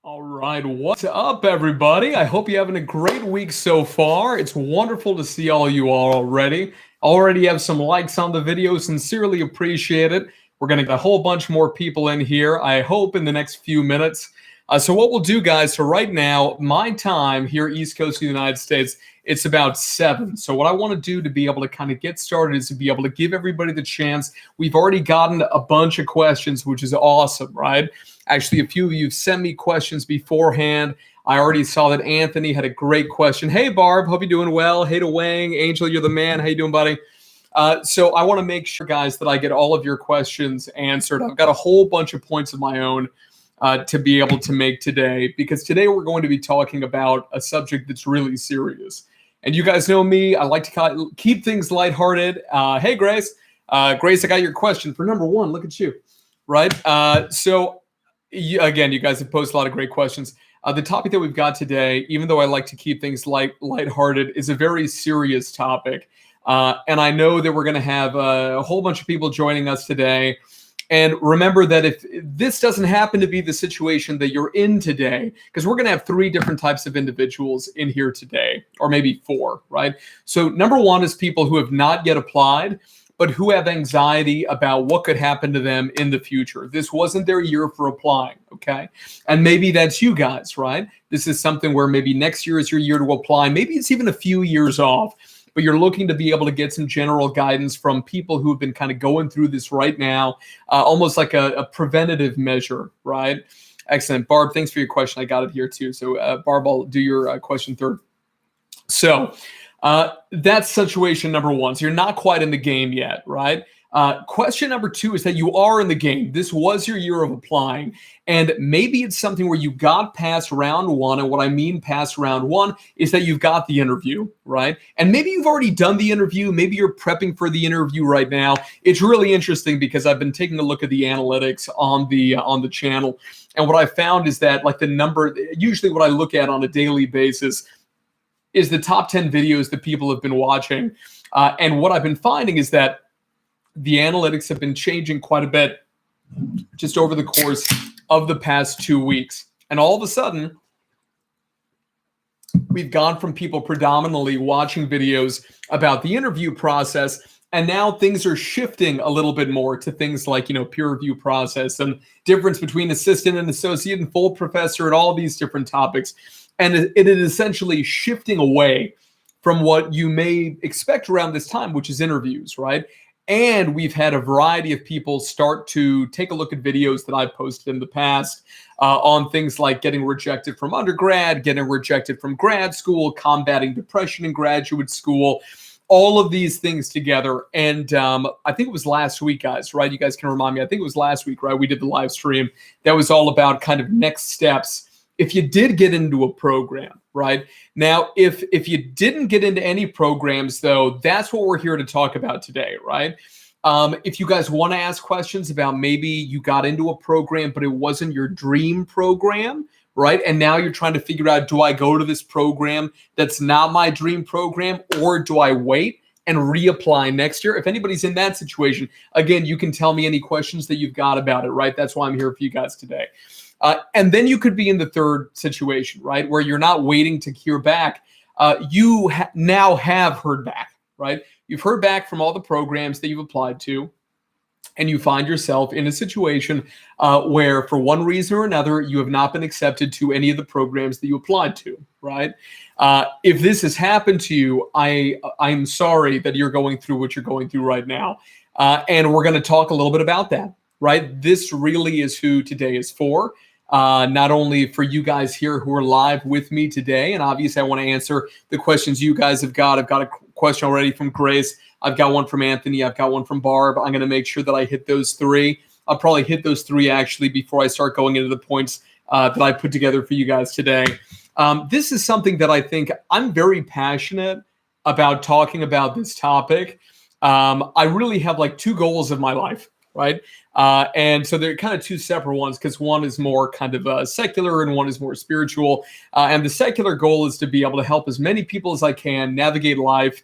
All right, what's up, everybody? I hope you're having a great week so far. It's wonderful to see all you all already. Already have some likes on the video. Sincerely appreciate it. We're going to get a whole bunch more people in here, I hope, in the next few minutes. So what we'll do, guys, so right now, my time here, East Coast of the United States, it's about 7. So what I want to do to be able to kind of get started is to be able to give everybody the chance. We've already gotten a bunch of questions, which is awesome, right? Actually, a few of you sent me questions beforehand. I already saw that Anthony had a great question. Hey, Barb, hope you're doing well. Hey to Wang, Angel, you're the man. How you doing, buddy? So I want to make sure, guys, that I get all of your questions answered. I've got a whole bunch of points of my own to be able to make today, because today we're going to be talking about a subject that's really serious. And you guys know me, I like to keep things lighthearted. Hey, Grace. Grace, I got your question for number 1. Look at you, right? Again, you guys have posted a lot of great questions. The topic that we've got today, even though I like to keep things lighthearted, is a very serious topic. And I know that we're going to have a whole bunch of people joining us today. And remember that if this doesn't happen to be the situation that you're in today, because we're going to have 3 different types of individuals in here today, or maybe 4, right? So number 1 is people who have not yet applied, but who have anxiety about what could happen to them in the future. This wasn't their year for applying, okay? And maybe that's you guys, right? This is something where maybe next year is your year to apply. Maybe it's even a few years off, but you're looking to be able to get some general guidance from people who have been kind of going through this right now, almost like a preventative measure, right? Excellent. Barb, thanks for your question. I got it here too. So Barb, I'll do your question third. So that's situation number 1. So you're not quite in the game yet, right? Question number 2 is that you are in the game. This was your year of applying, and maybe it's something where you got past round 1. And what I mean past round 1 is that you've got the interview, right? And maybe you've already done the interview. Maybe you're prepping for the interview right now. It's really interesting because I've been taking a look at the analytics on the channel, and what I found is that, like, the number, usually what I look at on a daily basis is the top 10 videos that people have been watching. And what I've been finding is that the analytics have been changing quite a bit just over the course of the past 2 weeks. And all of a sudden, we've gone from people predominantly watching videos about the interview process, and now things are shifting a little bit more to things like, peer review process and difference between assistant and associate and full professor and all these different topics. And it is essentially shifting away from what you may expect around this time, which is interviews, right? And we've had a variety of people start to take a look at videos that I've posted in the past on things like getting rejected from undergrad, getting rejected from grad school, combating depression in graduate school, all of these things together. And I think it was last week, guys, right? You guys can remind me. I think it was last week, right? We did the live stream that was all about kind of next steps if you did get into a program, right? Now, if you didn't get into any programs, though, that's what we're here to talk about today, right? If you guys want to ask questions about maybe you got into a program, but it wasn't your dream program, right? And now you're trying to figure out, do I go to this program that's not my dream program, or do I wait and reapply next year? If anybody's in that situation, again, you can tell me any questions that you've got about it, right? That's why I'm here for you guys today. And then you could be in the third situation, right, where you're not waiting to hear back. You now have heard back, right? You've heard back from all the programs that you've applied to, and you find yourself in a situation where, for one reason or another, you have not been accepted to any of the programs that you applied to, right? If this has happened to you, I'm sorry that you're going through what you're going through right now. And we're going to talk a little bit about that, right? This really is who today is for. Not only for you guys here who are live with me today, and obviously I want to answer the questions you guys have got. I've got a question already from Grace. I've got one from Anthony. I've got one from Barb. I'm going to make sure that I hit those 3. I'll probably hit those 3 actually before I start going into the points that I put together for you guys today. This is something that I think I'm very passionate about talking about this topic. I really have like 2 goals of my life, right? And so they're kind of 2 separate ones, because one is more kind of secular and one is more spiritual. And the secular goal is to be able to help as many people as I can navigate life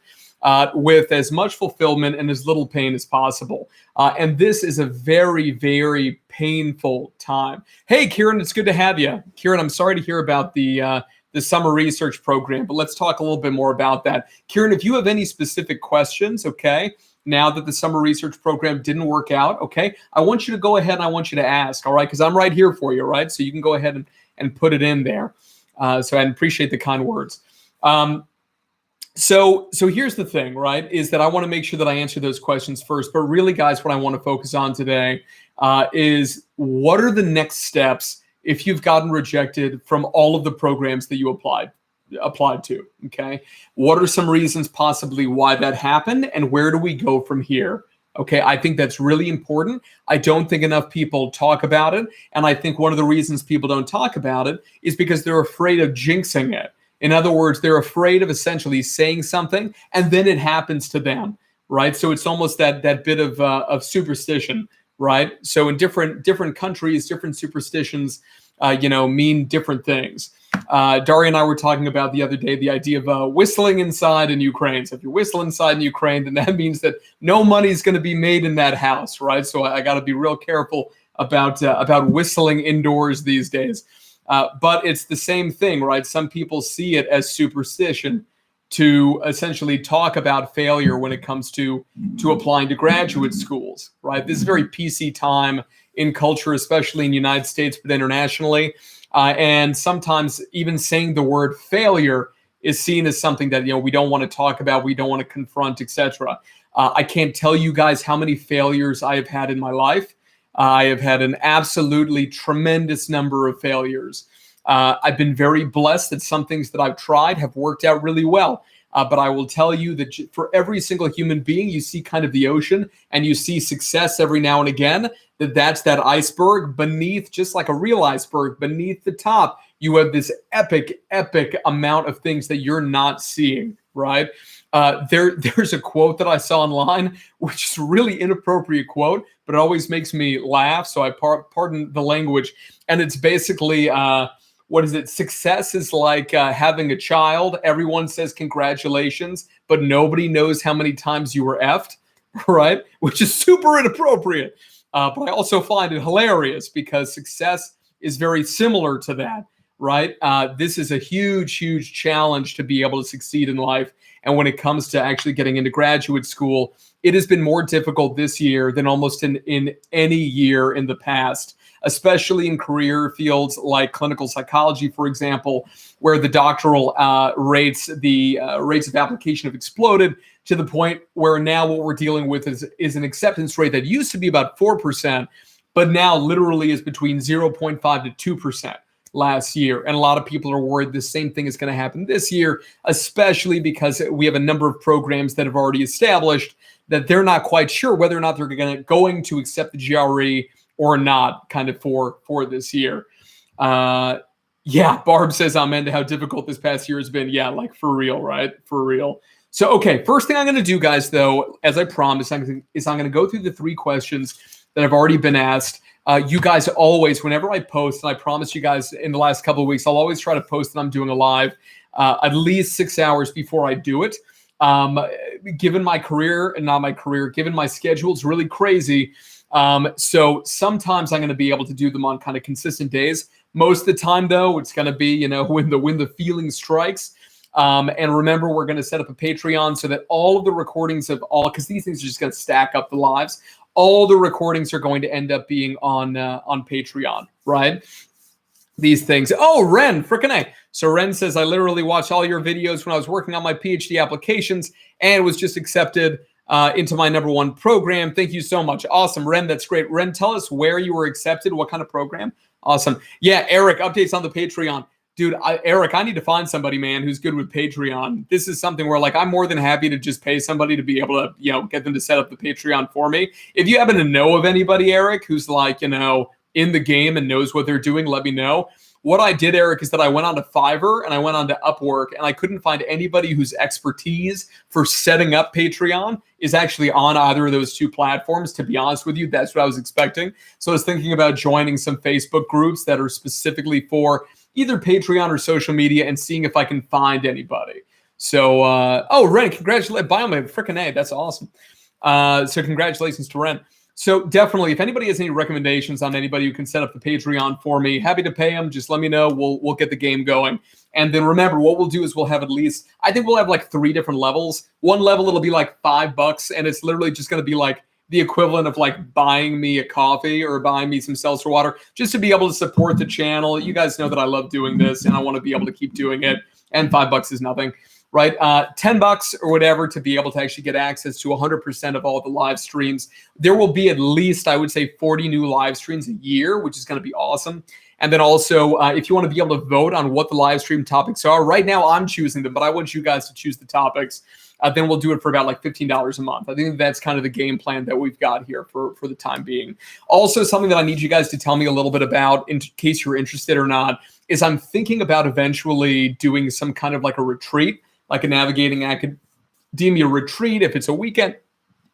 with as much fulfillment and as little pain as possible. And this is a very, very painful time. Hey, Kieran, it's good to have you. Kieran, I'm sorry to hear about the summer research program, but let's talk a little bit more about that. Kieran, if you have any specific questions, okay, now that the summer research program didn't work out, okay, I want you to go ahead and I want you to ask, all right, because I'm right here for you, right? So you can go ahead and put it in there. So I appreciate the kind words. So here's the thing, right, is that I want to make sure that I answer those questions first. But really, guys, what I want to focus on today is what are the next steps if you've gotten rejected from all of the programs that you applied to, okay? What are some reasons possibly why that happened, and where do we go from here? Okay, I think that's really important. I don't think enough people talk about it, and I think one of the reasons people don't talk about it is because they're afraid of jinxing it. In other words, they're afraid of essentially saying something and then it happens to them, right? So it's almost that bit of superstition, right? So in different countries, different superstitions, mean different things. Daria and I were talking about the other day the idea of whistling inside in Ukraine. So if you whistle inside in Ukraine, then that means that no money is going to be made in that house, right? So I got to be real careful about whistling indoors these days. But it's the same thing, right? Some people see it as superstition to essentially talk about failure when it comes to applying to graduate schools, right? This is very PC time in culture, especially in the United States, but internationally. And sometimes even saying the word failure is seen as something that, we don't want to talk about, we don't want to confront, etc. I can't tell you guys how many failures I have had in my life. I have had an absolutely tremendous number of failures. I've been very blessed that some things that I've tried have worked out really well. But I will tell you that for every single human being, you see kind of the ocean and you see success every now and again, that's that iceberg beneath, just like a real iceberg, beneath the top, you have this epic amount of things that you're not seeing, right? There's a quote that I saw online, which is a really inappropriate quote, but it always makes me laugh. So I pardon the language. And it's basically, what is it? Success is like having a child. Everyone says congratulations, but nobody knows how many times you were effed, right? Which is super inappropriate. But I also find it hilarious because success is very similar to that, right? This is a huge challenge to be able to succeed in life. And when it comes to actually getting into graduate school, it has been more difficult this year than almost in any year in the past, especially in career fields like clinical psychology, for example, where the doctoral rates of application have exploded to the point where now what we're dealing with is an acceptance rate that used to be about 4%, but now literally is between 0.5 to 2%. Last year. And a lot of people are worried the same thing is going to happen this year, especially because we have a number of programs that have already established that they're not quite sure whether or not they're going to accept the GRE or not kind of for this year. Yeah, Barb says, amen to how difficult this past year has been. Yeah, like for real, right? For real. So, okay, first thing I'm going to do, guys, though, as I promised, I'm going to go through the 3 questions that have already been asked. You guys always, whenever I post, and I promise you guys in the last couple of weeks, I'll always try to post that I'm doing a live at least 6 hours before I do it. Given my career, and not my career, given my schedule, it's really crazy. So sometimes I'm going to be able to do them on kind of consistent days. Most of the time, though, it's going to be, when the feeling strikes. And remember, we're going to set up a Patreon so that all of the recordings of because these things are just going to stack up the lives. All the recordings are going to end up being on Patreon, right? These things. Oh, Ren, frickin' A. So Ren says, I literally watched all your videos when I was working on my PhD applications and was just accepted into my #1 program. Thank you so much. Awesome, Ren, that's great. Ren, tell us where you were accepted, what kind of program? Awesome. Yeah, Eric, updates on the Patreon. Dude, Eric, I need to find somebody, man, who's good with Patreon. This is something where, I'm more than happy to just pay somebody to be able to, get them to set up the Patreon for me. If you happen to know of anybody, Eric, who's in the game and knows what they're doing, let me know. What I did, Eric, is that I went on to Fiverr and I went on to Upwork, and I couldn't find anybody whose expertise for setting up Patreon is actually on either of those 2 platforms. To be honest with you, that's what I was expecting. So I was thinking about joining some Facebook groups that are specifically for either Patreon or social media and seeing if I can find anybody. So, oh, Ren, congratulations. Biomed, freaking A. That's awesome. So congratulations to Ren. So definitely, if anybody has any recommendations on anybody who can set up the Patreon for me, happy to pay them. Just let me know. We'll get the game going. And then remember, what we'll do is we'll have at least, I think we'll have like 3 different levels. One level, it'll be like $5, and it's literally just going to be like the equivalent of like buying me a coffee or buying me some seltzer water, just to be able to support the channel. You guys know that I love doing this, and I want to be able to keep doing it. And $5 is nothing. Right, $10 or whatever to be able to actually get access to 100% of all the live streams. There will be at least, I would say, 40 new live streams a year, which is going to be awesome. And then also, if you want to be able to vote on what the live stream topics are, right now I'm choosing them, but I want you guys to choose the topics. Then we'll do it for about like $15 a month. I think that's kind of the game plan that we've got here for the time being. Also, something that I need you guys to tell me a little bit about, in case you're interested or not, is I'm thinking about eventually doing some kind of like a retreat, like a Navigating Academia retreat, if it's a weekend,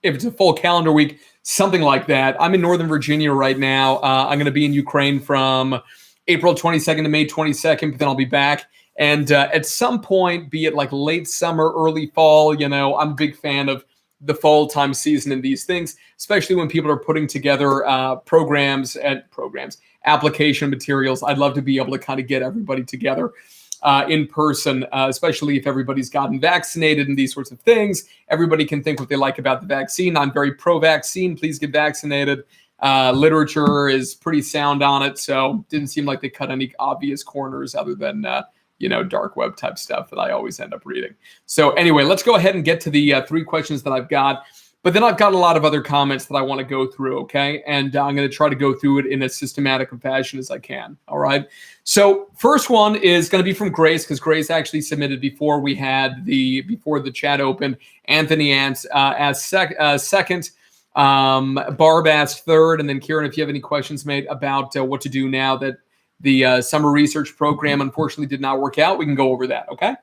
if it's a full calendar week, something like that. I'm in Northern Virginia right now. I'm going to be in Ukraine from April 22nd to May 22nd, but then I'll be back. And at some point, be it like late summer, early fall, you know, I'm a big fan of the fall time season in these things, especially when people are putting together application materials. I'd love to be able to kind of get everybody together in person, especially if everybody's gotten vaccinated and these sorts of things. Everybody can think what they like about the vaccine. I'm very pro-vaccine. Please get vaccinated. Literature is pretty sound on it, so didn't seem like they cut any obvious corners other than dark web type stuff that I always end up reading. So anyway, let's go ahead and get to the 3 questions that I've got. But then I've got a lot of other comments that I want to go through, okay? And I'm going to try to go through it in as systematic a fashion as I can, all right? So first one is going to be from Grace, because Grace actually submitted before the chat opened. Anthony asked second, Barb asked third, and then Kieran, if you have any questions, mate, about what to do now that the summer research program unfortunately did not work out, we can go over that, okay?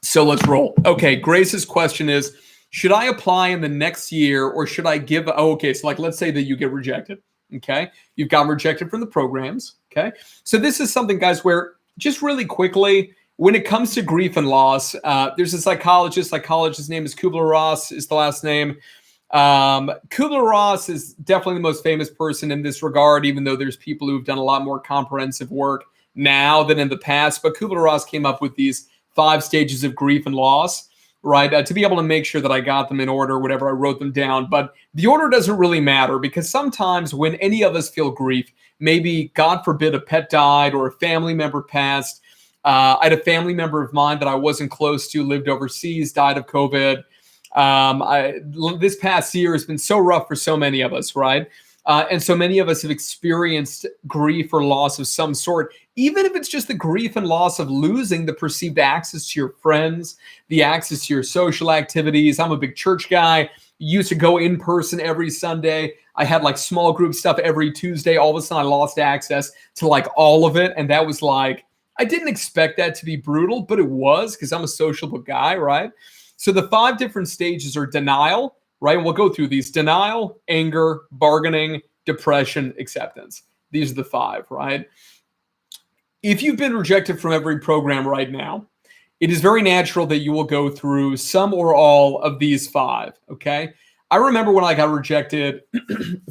So let's roll. Okay, Grace's question is, should I apply in the next year, or should I give? Oh, okay, so like let's say that you get rejected. Okay, you've gotten rejected from the programs. Okay, so this is something, guys, where just really quickly, when it comes to grief and loss, there's a psychologist. Psychologist's name is Kubler-Ross, is the last name. Kubler-Ross is definitely the most famous person in this regard, even though there's people who've done a lot more comprehensive work now than in the past. But Kubler-Ross came up with these 5 stages of grief and loss. Right, to be able to make sure that I got them in order, whatever, I wrote them down. But the order doesn't really matter, because sometimes when any of us feel grief, maybe, God forbid, a pet died or a family member passed. I had a family member of mine that I wasn't close to, lived overseas, died of COVID. This past year has been so rough for so many of us, right? And so many of us have experienced grief or loss of some sort, even if it's just the grief and loss of losing the perceived access to your friends, the access to your social activities. I'm a big church guy, used to go in person every Sunday. I had like small group stuff every Tuesday. All of a sudden I lost access to like all of it. And that was like, I didn't expect that to be brutal, but it was, because I'm a sociable guy, right? So the 5 different stages are denial, right? And we'll go through these: denial, anger, bargaining, depression, acceptance. These are the 5, right? If you've been rejected from every program right now, it is very natural that you will go through some or all of these 5, okay? I remember when I got rejected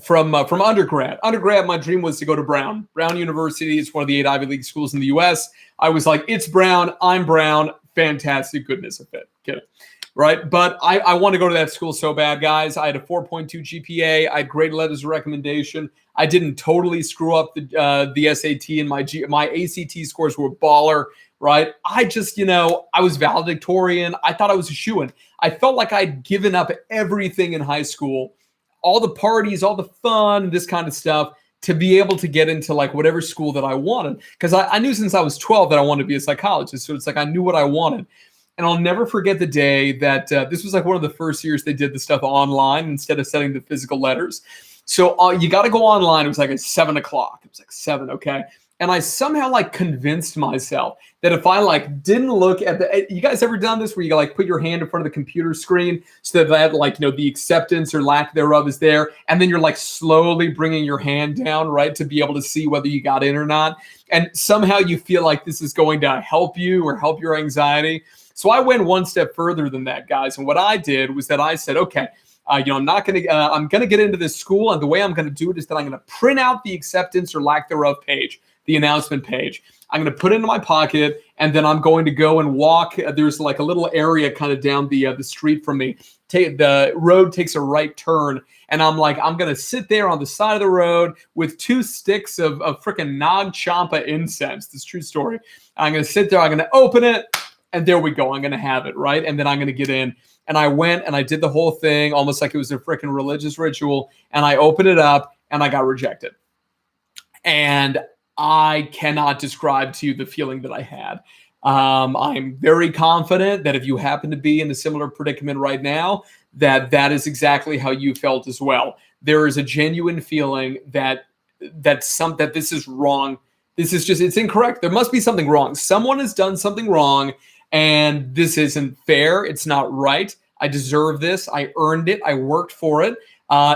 from undergrad. Undergrad, my dream was to go to Brown. Brown University is one of the 8 Ivy League schools in the U.S. I was like, it's Brown, I'm Brown, fantastic, goodness of it. Get it? Right? But I want to go to that school so bad, guys. I had a 4.2 GPA. I had great letters of recommendation. I didn't totally screw up the SAT, and my ACT scores were baller, right? I just, I was valedictorian. I thought I was a shoo-in. I felt like I'd given up everything in high school, all the parties, all the fun, this kind of stuff, to be able to get into like whatever school that I wanted. Because I knew since I was 12 that I wanted to be a psychologist. So it's like I knew what I wanted. And I'll never forget the day that this was like one of the first years they did the stuff online instead of sending the physical letters. So you got to go online. It was like at 7 o'clock. It was like 7, okay? And I somehow like convinced myself that if I like didn't look at you guys ever done this where you like put your hand in front of the computer screen so that like, the acceptance or lack thereof is there. And then you're like slowly bringing your hand down, right, to be able to see whether you got in or not. And somehow you feel like this is going to help you or help your anxiety. So I went one step further than that, guys. And what I did was that I said, okay, I'm going to get into this school. And the way I'm going to do it is that I'm going to print out the acceptance or lack thereof page, the announcement page. I'm going to put it into my pocket, and then I'm going to go and walk. There's like a little area kind of down the street from me. The road takes a right turn, and I'm going to sit there on the side of the road with 2 sticks of freaking Nag Champa incense. This is a true story. I'm going to sit there. I'm going to open it, and there we go. I'm going to have it, right? And then I'm going to get in. And I went and I did the whole thing almost like it was a freaking religious ritual. And I opened it up and I got rejected. And I cannot describe to you the feeling that I had. I'm very confident that if you happen to be in a similar predicament right now, that is exactly how you felt as well. There is a genuine feeling that this is wrong. This is it's incorrect. There must be something wrong. Someone has done something wrong. And this isn't fair. It's not right. I deserve this. I earned it. I worked for it.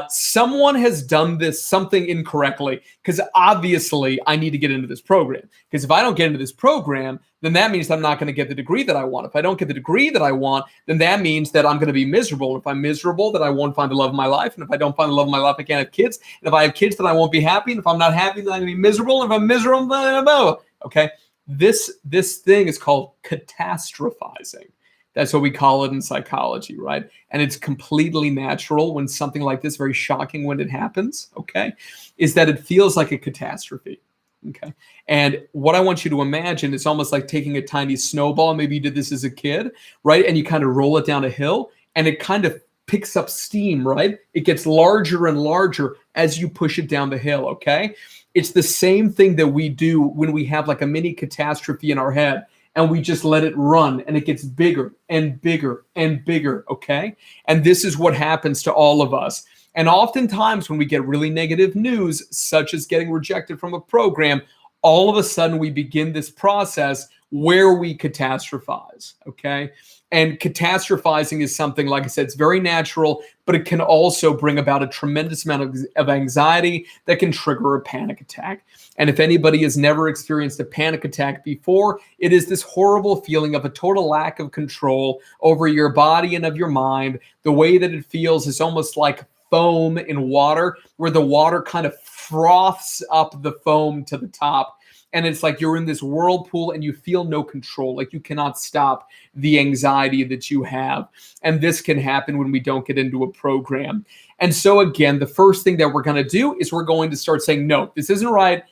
Someone has done something incorrectly, because obviously I need to get into this program. Because if I don't get into this program, then that means I'm not going to get the degree that I want. If I don't get the degree that I want, then that means that I'm going to be miserable. If I'm miserable, then I won't find the love of my life. And if I don't find the love of my life, I can't have kids. And if I have kids, then I won't be happy. And if I'm not happy, then I'm going to be miserable. And if I'm miserable, blah, blah, blah. Okay. This thing is called catastrophizing. That's what we call it in psychology, right? And it's completely natural when something like this, very shocking when it happens, okay, is that it feels like a catastrophe, okay? And what I want you to imagine is almost like taking a tiny snowball. Maybe you did this as a kid, right? And you kind of roll it down a hill, and it kind of picks up steam, right? It gets larger and larger as you push it down the hill, okay? It's the same thing that we do when we have like a mini catastrophe in our head and we just let it run, and it gets bigger and bigger and bigger, okay? And this is what happens to all of us. And oftentimes when we get really negative news, such as getting rejected from a program, all of a sudden we begin this process where we catastrophize, okay? And catastrophizing is something, like I said, it's very natural, but it can also bring about a tremendous amount of anxiety that can trigger a panic attack. And if anybody has never experienced a panic attack before, it is this horrible feeling of a total lack of control over your body and of your mind. The way that it feels is almost like foam in water, where the water kind of froths up the foam to the top. And it's like you're in this whirlpool and you feel no control, like you cannot stop the anxiety that you have. And this can happen when we don't get into a program. And so again, the first thing that we're going to do is we're going to start saying, no, this isn't right.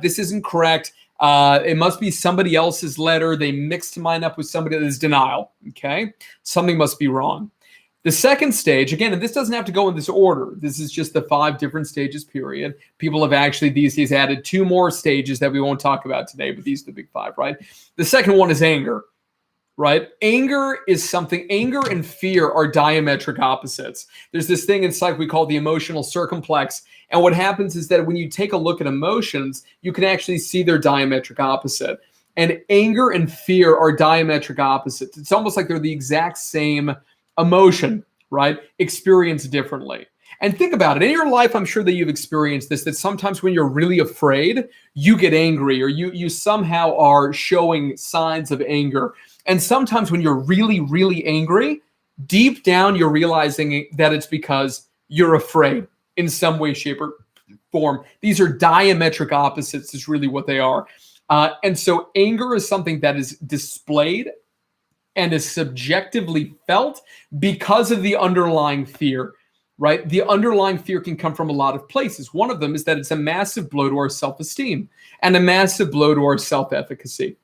This isn't correct. It must be somebody else's letter. They mixed mine up with somebody that is denial. Okay. Something must be wrong. The second stage, again, and this doesn't have to go in this order. This is just the 5 different stages period. People have actually these days added 2 more stages that we won't talk about today, but these are the big 5, right? The second one is anger, right? Anger and fear are diametric opposites. There's this thing in psych we call the emotional circumplex. And what happens is that when you take a look at emotions, you can actually see their diametric opposite. And anger and fear are diametric opposites. It's almost like they're the exact same emotion, right? Experienced differently. And think about it. In your life, I'm sure that you've experienced this, that sometimes when you're really afraid, you get angry, or you somehow are showing signs of anger. And sometimes when you're really, really angry, deep down, you're realizing that it's because you're afraid in some way, shape, or form. These are diametric opposites is really what they are. And so anger is something that is displayed and is subjectively felt because of the underlying fear, right? The underlying fear can come from a lot of places. One of them is that it's a massive blow to our self-esteem and a massive blow to our self-efficacy.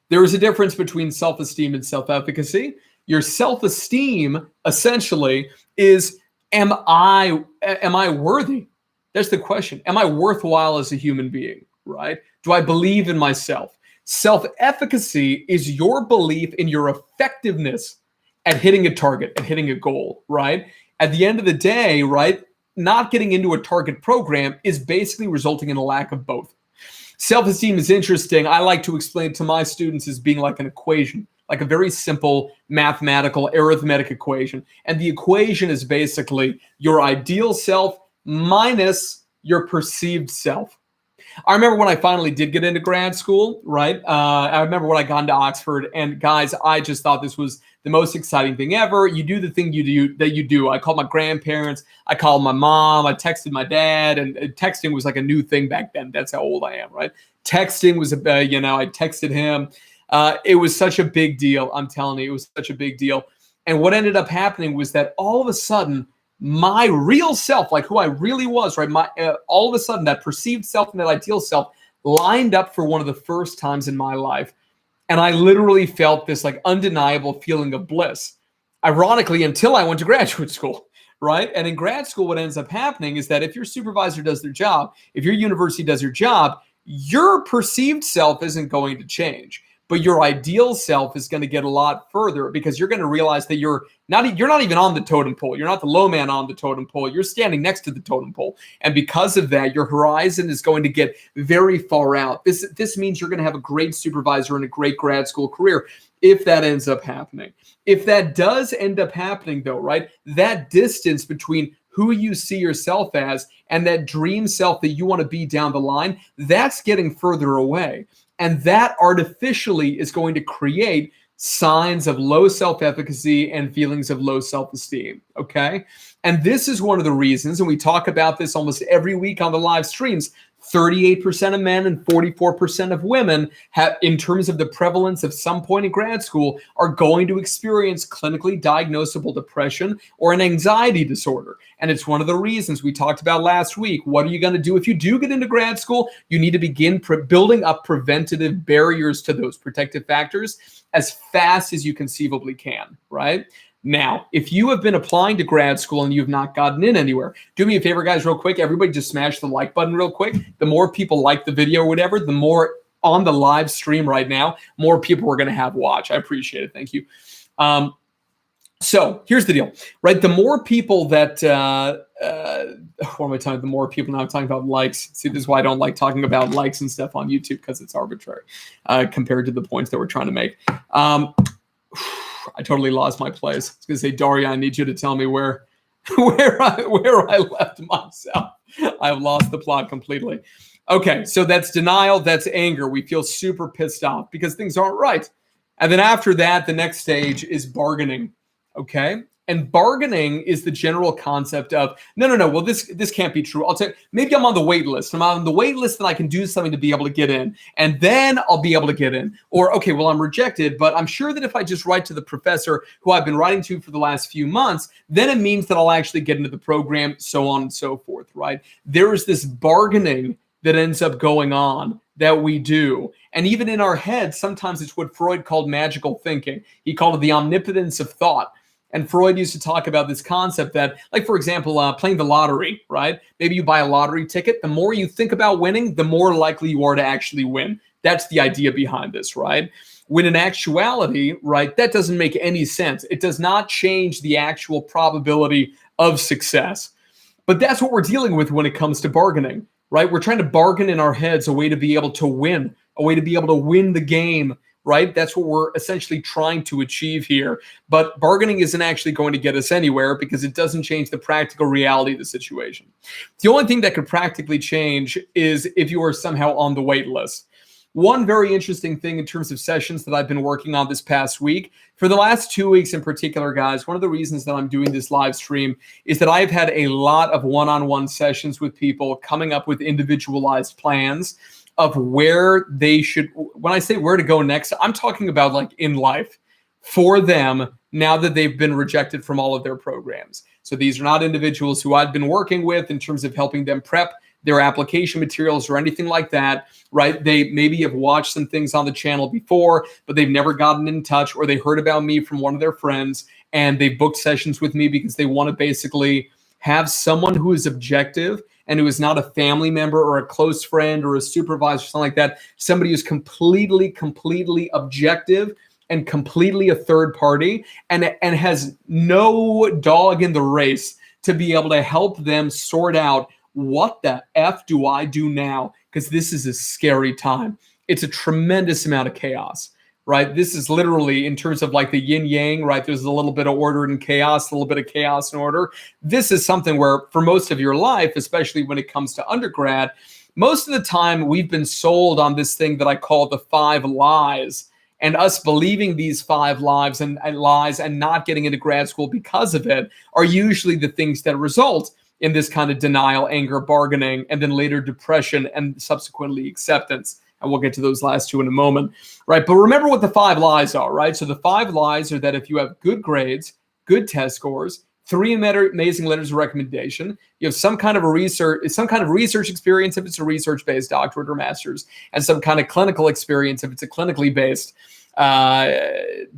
There is a difference between self-esteem and self-efficacy. Your self-esteem essentially is, am I worthy? That's the question. Am I worthwhile as a human being, right? Do I believe in myself? Self-efficacy is your belief in your effectiveness at hitting a target, at hitting a goal, right? At the end of the day, right, not getting into a target program is basically resulting in a lack of both. Self-esteem is interesting. I like to explain it to my students as being like an equation, like a very simple mathematical arithmetic equation. And the equation is basically your ideal self minus your perceived self. I remember when I finally did get into grad school, right? I remember when I got into Oxford, and guys, I just thought this was the most exciting thing ever. You do the thing you do. I called my grandparents. I called my mom. I texted my dad, and texting was like a new thing back then. That's how old I am, right? Texting was, I texted him. It was such a big deal. I'm telling you, it was such a big deal. And what ended up happening was that all of a sudden, my real self, like who I really was, right? All of a sudden, that perceived self and that ideal self lined up for one of the first times in my life. And I literally felt this like undeniable feeling of bliss, ironically, until I went to graduate school, right? And in grad school, what ends up happening is that if your supervisor does their job, if your university does your job, your perceived self isn't going to change. But your ideal self is going to get a lot further, because you're going to realize that you're not even on the totem pole. You're not the low man on the totem pole. You're standing next to the totem pole. And because of that, your horizon is going to get very far out. This means you're going to have a great supervisor and a great grad school career if that ends up happening. If that does end up happening, though, right, that distance between who you see yourself as and that dream self that you want to be down the line, that's getting further away. And that artificially is going to create signs of low self-efficacy and feelings of low self-esteem, okay? And this is one of the reasons, and we talk about this almost every week on the live streams, 38% of men and 44% of women have, in terms of the prevalence of some point in grad school, are going to experience clinically diagnosable depression or an anxiety disorder. And it's one of the reasons we talked about last week. What are you going to do if you do get into grad school? You need to begin building up preventative barriers to those protective factors as fast as you conceivably can, right? Now, if you have been applying to grad school and you've not gotten in anywhere, do me a favor, guys, real quick. Everybody just smash the like button real quick. The more people like the video or whatever, the more on the live stream right now, more people we're going to have watch. I appreciate it. Thank you. So here's the deal, right? The more people that, what am I talking? The more people, now I'm talking about likes. See, this is why I don't like talking about likes and stuff on YouTube, because it's arbitrary compared to the points that we're trying to make. I totally lost my place. I was going to say, Daria, I need you to tell me where I left myself. I've lost the plot completely. Okay, so that's denial, that's anger. We feel super pissed off because things aren't right. And then after that, the next stage is bargaining, okay? And bargaining is the general concept of, no, well, this can't be true. I'll tell you, maybe I'm on the wait list. I'm on the wait list and I can do something to be able to get in. And then I'll be able to get in. Or, okay, well, I'm rejected, but I'm sure that if I just write to the professor who I've been writing to for the last few months, then it means that I'll actually get into the program, so on and so forth, right? There is this bargaining that ends up going on that we do. And even in our heads, sometimes it's what Freud called magical thinking. He called it the omnipotence of thought. And Freud used to talk about this concept that, like, for example, playing the lottery, right? Maybe you buy a lottery ticket. The more you think about winning, the more likely you are to actually win. That's the idea behind this, right? When in actuality, right, that doesn't make any sense. It does not change the actual probability of success. But that's what we're dealing with when it comes to bargaining, right? We're trying to bargain in our heads a way to be able to win, a way to be able to win the game, right? That's what we're essentially trying to achieve here. But bargaining isn't actually going to get us anywhere because it doesn't change the practical reality of the situation. The only thing that could practically change is if you are somehow on the wait list. One very interesting thing in terms of sessions that I've been working on this past week, for the last 2 weeks in particular, guys, one of the reasons that I'm doing this live stream is that I've had a lot of one-on-one sessions with people coming up with individualized plans of where they should, when I say where to go next, I'm talking about like in life for them now that they've been rejected from all of their programs. So these are not individuals who I've been working with in terms of helping them prep their application materials or anything like that, right? They maybe have watched some things on the channel before, but they've never gotten in touch, or they heard about me from one of their friends and they booked sessions with me because they want to basically have someone who is objective and who is not a family member or a close friend or a supervisor or something like that, somebody who's completely objective and completely a third party and has no dog in the race to be able to help them sort out what the F do I do now? Because this is a scary time. It's a tremendous amount of chaos, right? This is literally in terms of like the yin yang, right? There's a little bit of order and chaos, a little bit of chaos and order. This is something where for most of your life, especially when it comes to undergrad, most of the time we've been sold on this thing that I call the 5 lies, and us believing these 5 lies and lies and not getting into grad school because of it are usually the things that result in this kind of denial, anger, bargaining, and then later depression and subsequently acceptance. And we'll get to those last 2 in a moment, right? But remember what the 5 lies are, right? So the 5 lies are that if you have good grades, good test scores, 3 amazing letters of recommendation, you have some kind of research experience if it's a research-based doctorate or master's, and some kind of clinical experience if it's a clinically based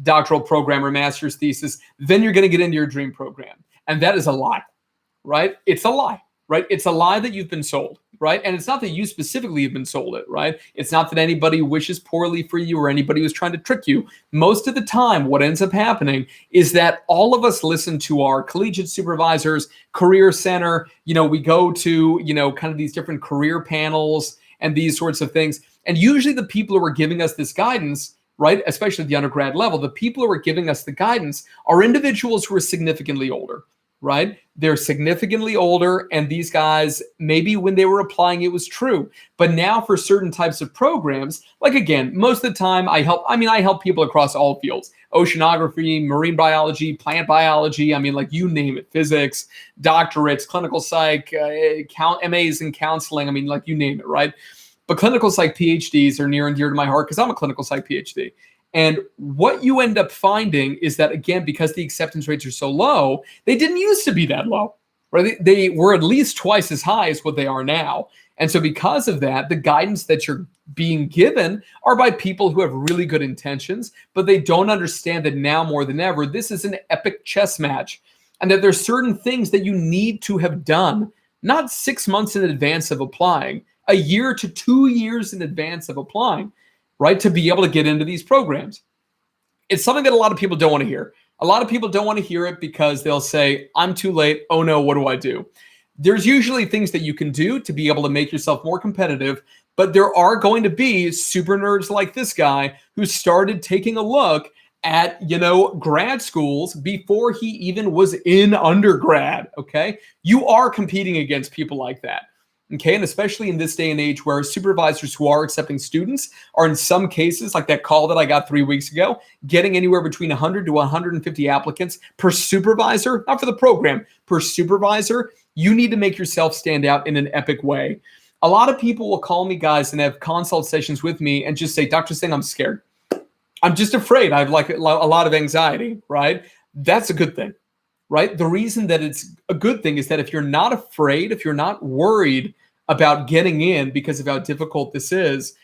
doctoral program or master's thesis, then you're going to get into your dream program. And that is a lie, right? It's a lie, right? It's a lie that you've been sold, right? And it's not that you specifically have been sold it, right? It's not that anybody wishes poorly for you or anybody was trying to trick you. Most of the time, what ends up happening is that all of us listen to our collegiate supervisors, career center, we go to, kind of these different career panels and these sorts of things. And usually the people who are giving us this guidance, right, especially at the undergrad level, the people who are giving us the guidance are individuals who are significantly older, right? They're significantly older, and these guys, maybe when they were applying, it was true. But now for certain types of programs, like again, most of the time I help people across all fields: oceanography, marine biology, plant biology, like you name it, physics, doctorates, clinical psych, MAs in counseling, like you name it, right? But clinical psych PhDs are near and dear to my heart because I'm a clinical psych PhD. And what you end up finding is that, again, because the acceptance rates are so low, they didn't used to be that low, right? They were at least twice as high as what they are now. And so because of that, the guidance that you're being given are by people who have really good intentions, but they don't understand that now more than ever, this is an epic chess match, and that there's certain things that you need to have done, not 6 months in advance of applying, a year to 2 years in advance of applying, right, to be able to get into these programs. It's something that a lot of people don't want to hear. A lot of people don't want to hear it because they'll say, I'm too late. Oh no, what do I do? There's usually things that you can do to be able to make yourself more competitive, but there are going to be super nerds like this guy who started taking a look at, grad schools before he even was in undergrad, okay? You are competing against people like that. Okay, and especially in this day and age where supervisors who are accepting students are in some cases, like that call that I got 3 weeks ago, getting anywhere between 100 to 150 applicants per supervisor, not for the program, per supervisor. You need to make yourself stand out in an epic way. A lot of people will call me, guys, and have consult sessions with me and just say, Dr. Singh, I'm scared. I'm just afraid. I have like a lot of anxiety, right? That's a good thing. Right? The reason that it's a good thing is that if you're not afraid, if you're not worried about getting in because of how difficult this is,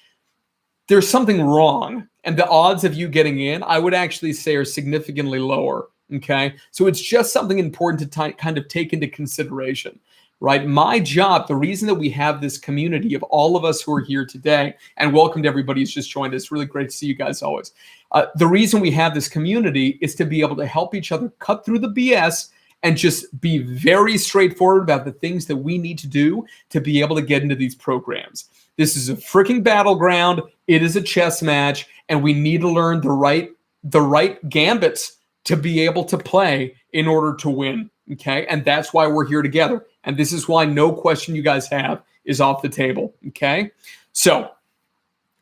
there's something wrong. And the odds of you getting in, I would actually say, are significantly lower. Okay. So it's just something important to kind of take into consideration, right? My job, the reason that we have this community of all of us who are here today, and welcome to everybody who's just joined us. Really great to see you guys always. The reason we have this community is to be able to help each other cut through the BS and just be very straightforward about the things that we need to do to be able to get into these programs. This is a freaking battleground. It is a chess match, and we need to learn the right gambits to be able to play in order to win. Okay, and that's why we're here together. And this is why no question you guys have is off the table. Okay, so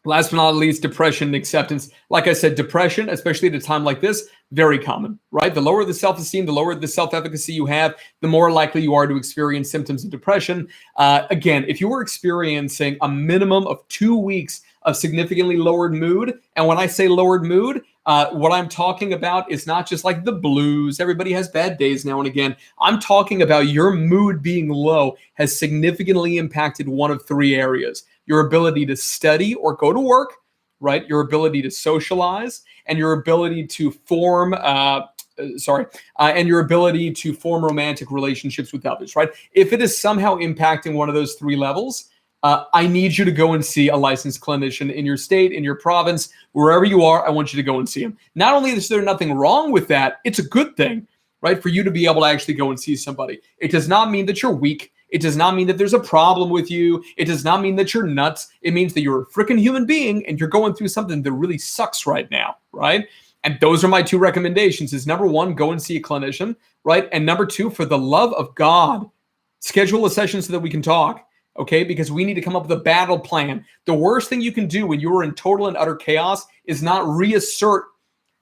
last but not least, depression and acceptance. Like I said, depression, especially at a time like this, very common, right? The lower the self-esteem, the lower the self-efficacy you have, the more likely you are to experience symptoms of depression. Again, if you were experiencing a minimum of 2 weeks of significantly lowered mood, and when I say lowered mood, what I'm talking about is not just like the blues. Everybody has bad days now and again. I'm talking about your mood being low has significantly impacted one of 3 areas: your ability to study or go to work, right? Your ability to socialize, and your ability to form, and your ability to form romantic relationships with others, right? If it is somehow impacting one of those 3 levels, I need you to go and see a licensed clinician in your state, in your province, wherever you are. I want you to go and see him. Not only is there nothing wrong with that, it's a good thing, right? For you to be able to actually go and see somebody. It does not mean that you're weak. It does not mean that there's a problem with you. It does not mean that you're nuts. It means that you're a freaking human being and you're going through something that really sucks right now, right? And those are my two recommendations is number one, go and see a clinician, right? And number two, for the love of God, schedule a session so that we can talk, okay? Because we need to come up with a battle plan. The worst thing you can do when you're in total and utter chaos is not reassert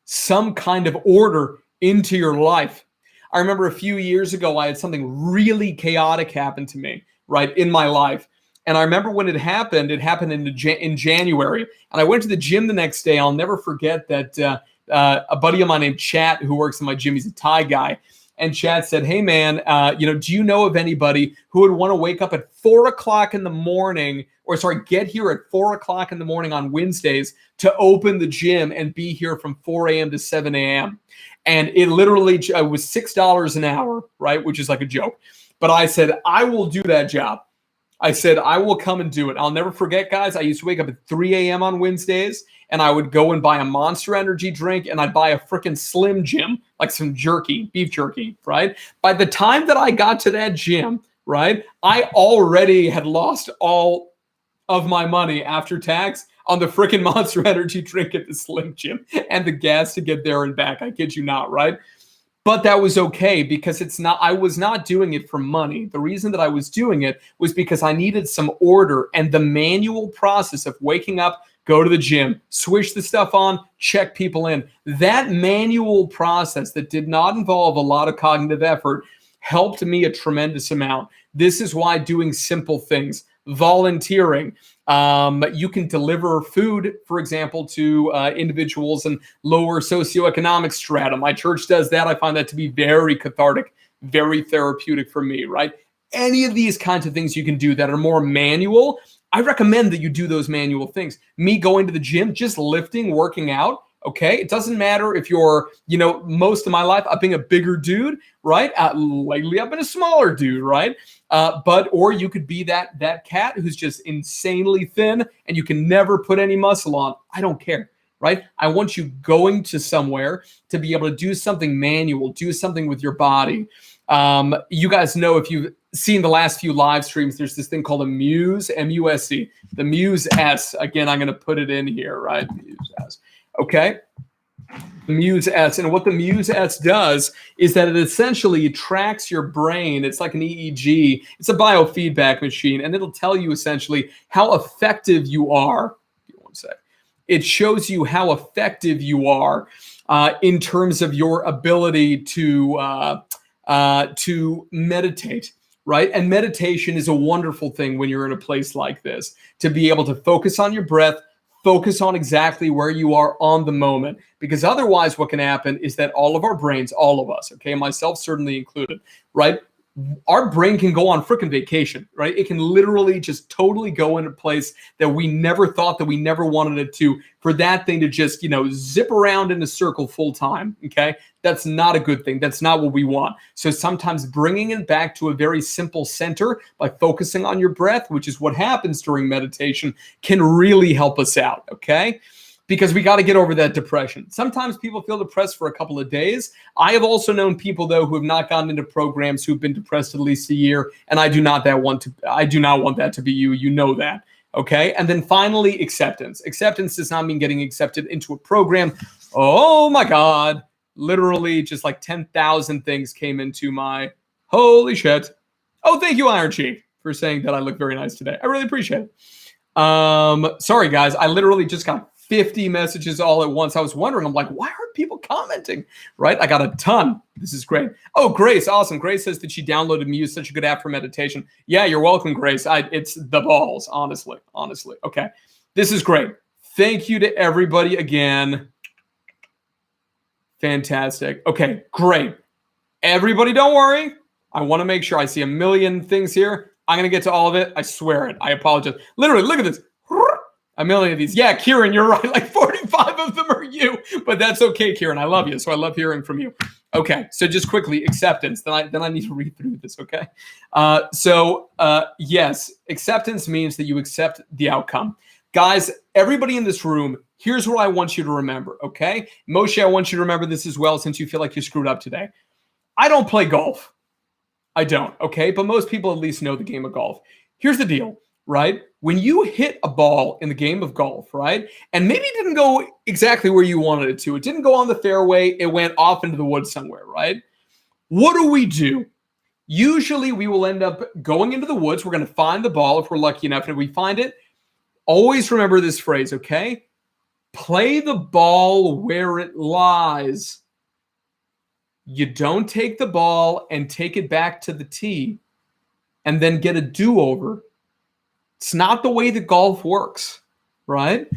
some kind of order into your life. I remember a few years ago, I had something really chaotic happen to me, right, in my life. And I remember when it happened in January. And I went to the gym the next day. I'll never forget that a buddy of mine named Chat, who works in my gym, he's a Thai guy. And Chat said, hey, man, do you know of anybody who would want to wake up at 4 o'clock in the morning, get here at 4 o'clock in the morning on Wednesdays to open the gym and be here from 4 a.m. to 7 a.m.? And it literally was $6 an hour, right? Which is like a joke. But I said, I will do that job. I said, I will come and do it. I'll never forget, guys. I used to wake up at 3 a.m. on Wednesdays, and I would go and buy a Monster Energy drink, and I'd buy a freaking Slim Jim, like some jerky, beef jerky, right? By the time that I got to that gym, right, I already had lost all of my money after tax on the freaking Monster Energy drink at the Slim Jim and the gas to get there and back. I kid you not, right? But that was okay because I was not doing it for money. The reason that I was doing it was because I needed some order, and the manual process of waking up, go to the gym, switch the stuff on, check people in. That manual process that did not involve a lot of cognitive effort helped me a tremendous amount. This is why doing simple things, volunteering, you can deliver food, for example, to individuals in lower socioeconomic strata. My church does that. I find that to be very cathartic, very therapeutic for me, right? Any of these kinds of things you can do that are more manual, I recommend that you do those manual things. Me going to the gym, just lifting, working out, okay? It doesn't matter if you're, most of my life, I've been a bigger dude, right? Lately, I've been a smaller dude, right? Or you could be that cat who's just insanely thin and you can never put any muscle on. I don't care, right? I want you going to somewhere to be able to do something manual, do something with your body. You guys know, if you've seen the last few live streams, there's this thing called a Muse, M-U-S-E, the Muse S. Again, I'm going to put it in here, right? Muse S. Okay. The Muse S. And what the Muse S does is that it essentially tracks your brain. It's like an EEG. It's a biofeedback machine, and it'll tell you essentially how effective you are. Give me one sec. It shows you how effective you are in terms of your ability to meditate, right? And meditation is a wonderful thing when you're in a place like this, to be able to focus on your breath, focus on exactly where you are on the moment, because otherwise what can happen is that all of our brains, all of us, okay, myself certainly included, right? Our brain can go on freaking vacation, right? It can literally just totally go in a place that we never thought, that we never wanted it to, for that thing to just, zip around in a circle full time, okay? That's not a good thing. That's not what we want. So sometimes bringing it back to a very simple center by focusing on your breath, which is what happens during meditation, can really help us out, okay? Because we got to get over that depression. Sometimes people feel depressed for a couple of days. I have also known people, though, who have not gotten into programs, who've been depressed at least a year, and I do not want that to be you. You know that, okay? And then finally, acceptance. Acceptance does not mean getting accepted into a program. Oh my God! Literally, just like 10,000 things came into my holy shit. Oh, thank you, Iron Chief, for saying that I look very nice today. I really appreciate it. Sorry, guys. I literally just got 50 messages all at once. I was wondering, I'm like, why aren't people commenting? Right? I got a ton. This is great. Oh, Grace. Awesome. Grace says that she downloaded Muse, such a good app for meditation. Yeah, you're welcome, Grace. It's the balls, honestly. Okay. This is great. Thank you to everybody again. Fantastic. Okay, great. Everybody, don't worry. I want to make sure I see a million things here. I'm going to get to all of it. I swear it. I apologize. Literally, look at this. A million of these. Yeah, Kieran, you're right. Like 45 of them are you, but that's okay, Kieran. I love you, so I love hearing from you. Okay, so just quickly, acceptance. Then I need to read through this, okay? Yes, acceptance means that you accept the outcome. Guys, everybody in this room, here's what I want you to remember, okay? Moshe, I want you to remember this as well, since you feel like you screwed up today. I don't play golf. I don't, okay? But most people at least know the game of golf. Here's the deal, right? When you hit a ball in the game of golf, right? And maybe it didn't go exactly where you wanted it to. It didn't go on the fairway. It went off into the woods somewhere, right? What do? Usually we will end up going into the woods. We're going to find the ball if we're lucky enough. And if we find it, always remember this phrase, okay? Play the ball where it lies. You don't take the ball and take it back to the tee and then get a do-over. It's not the way that golf works, right?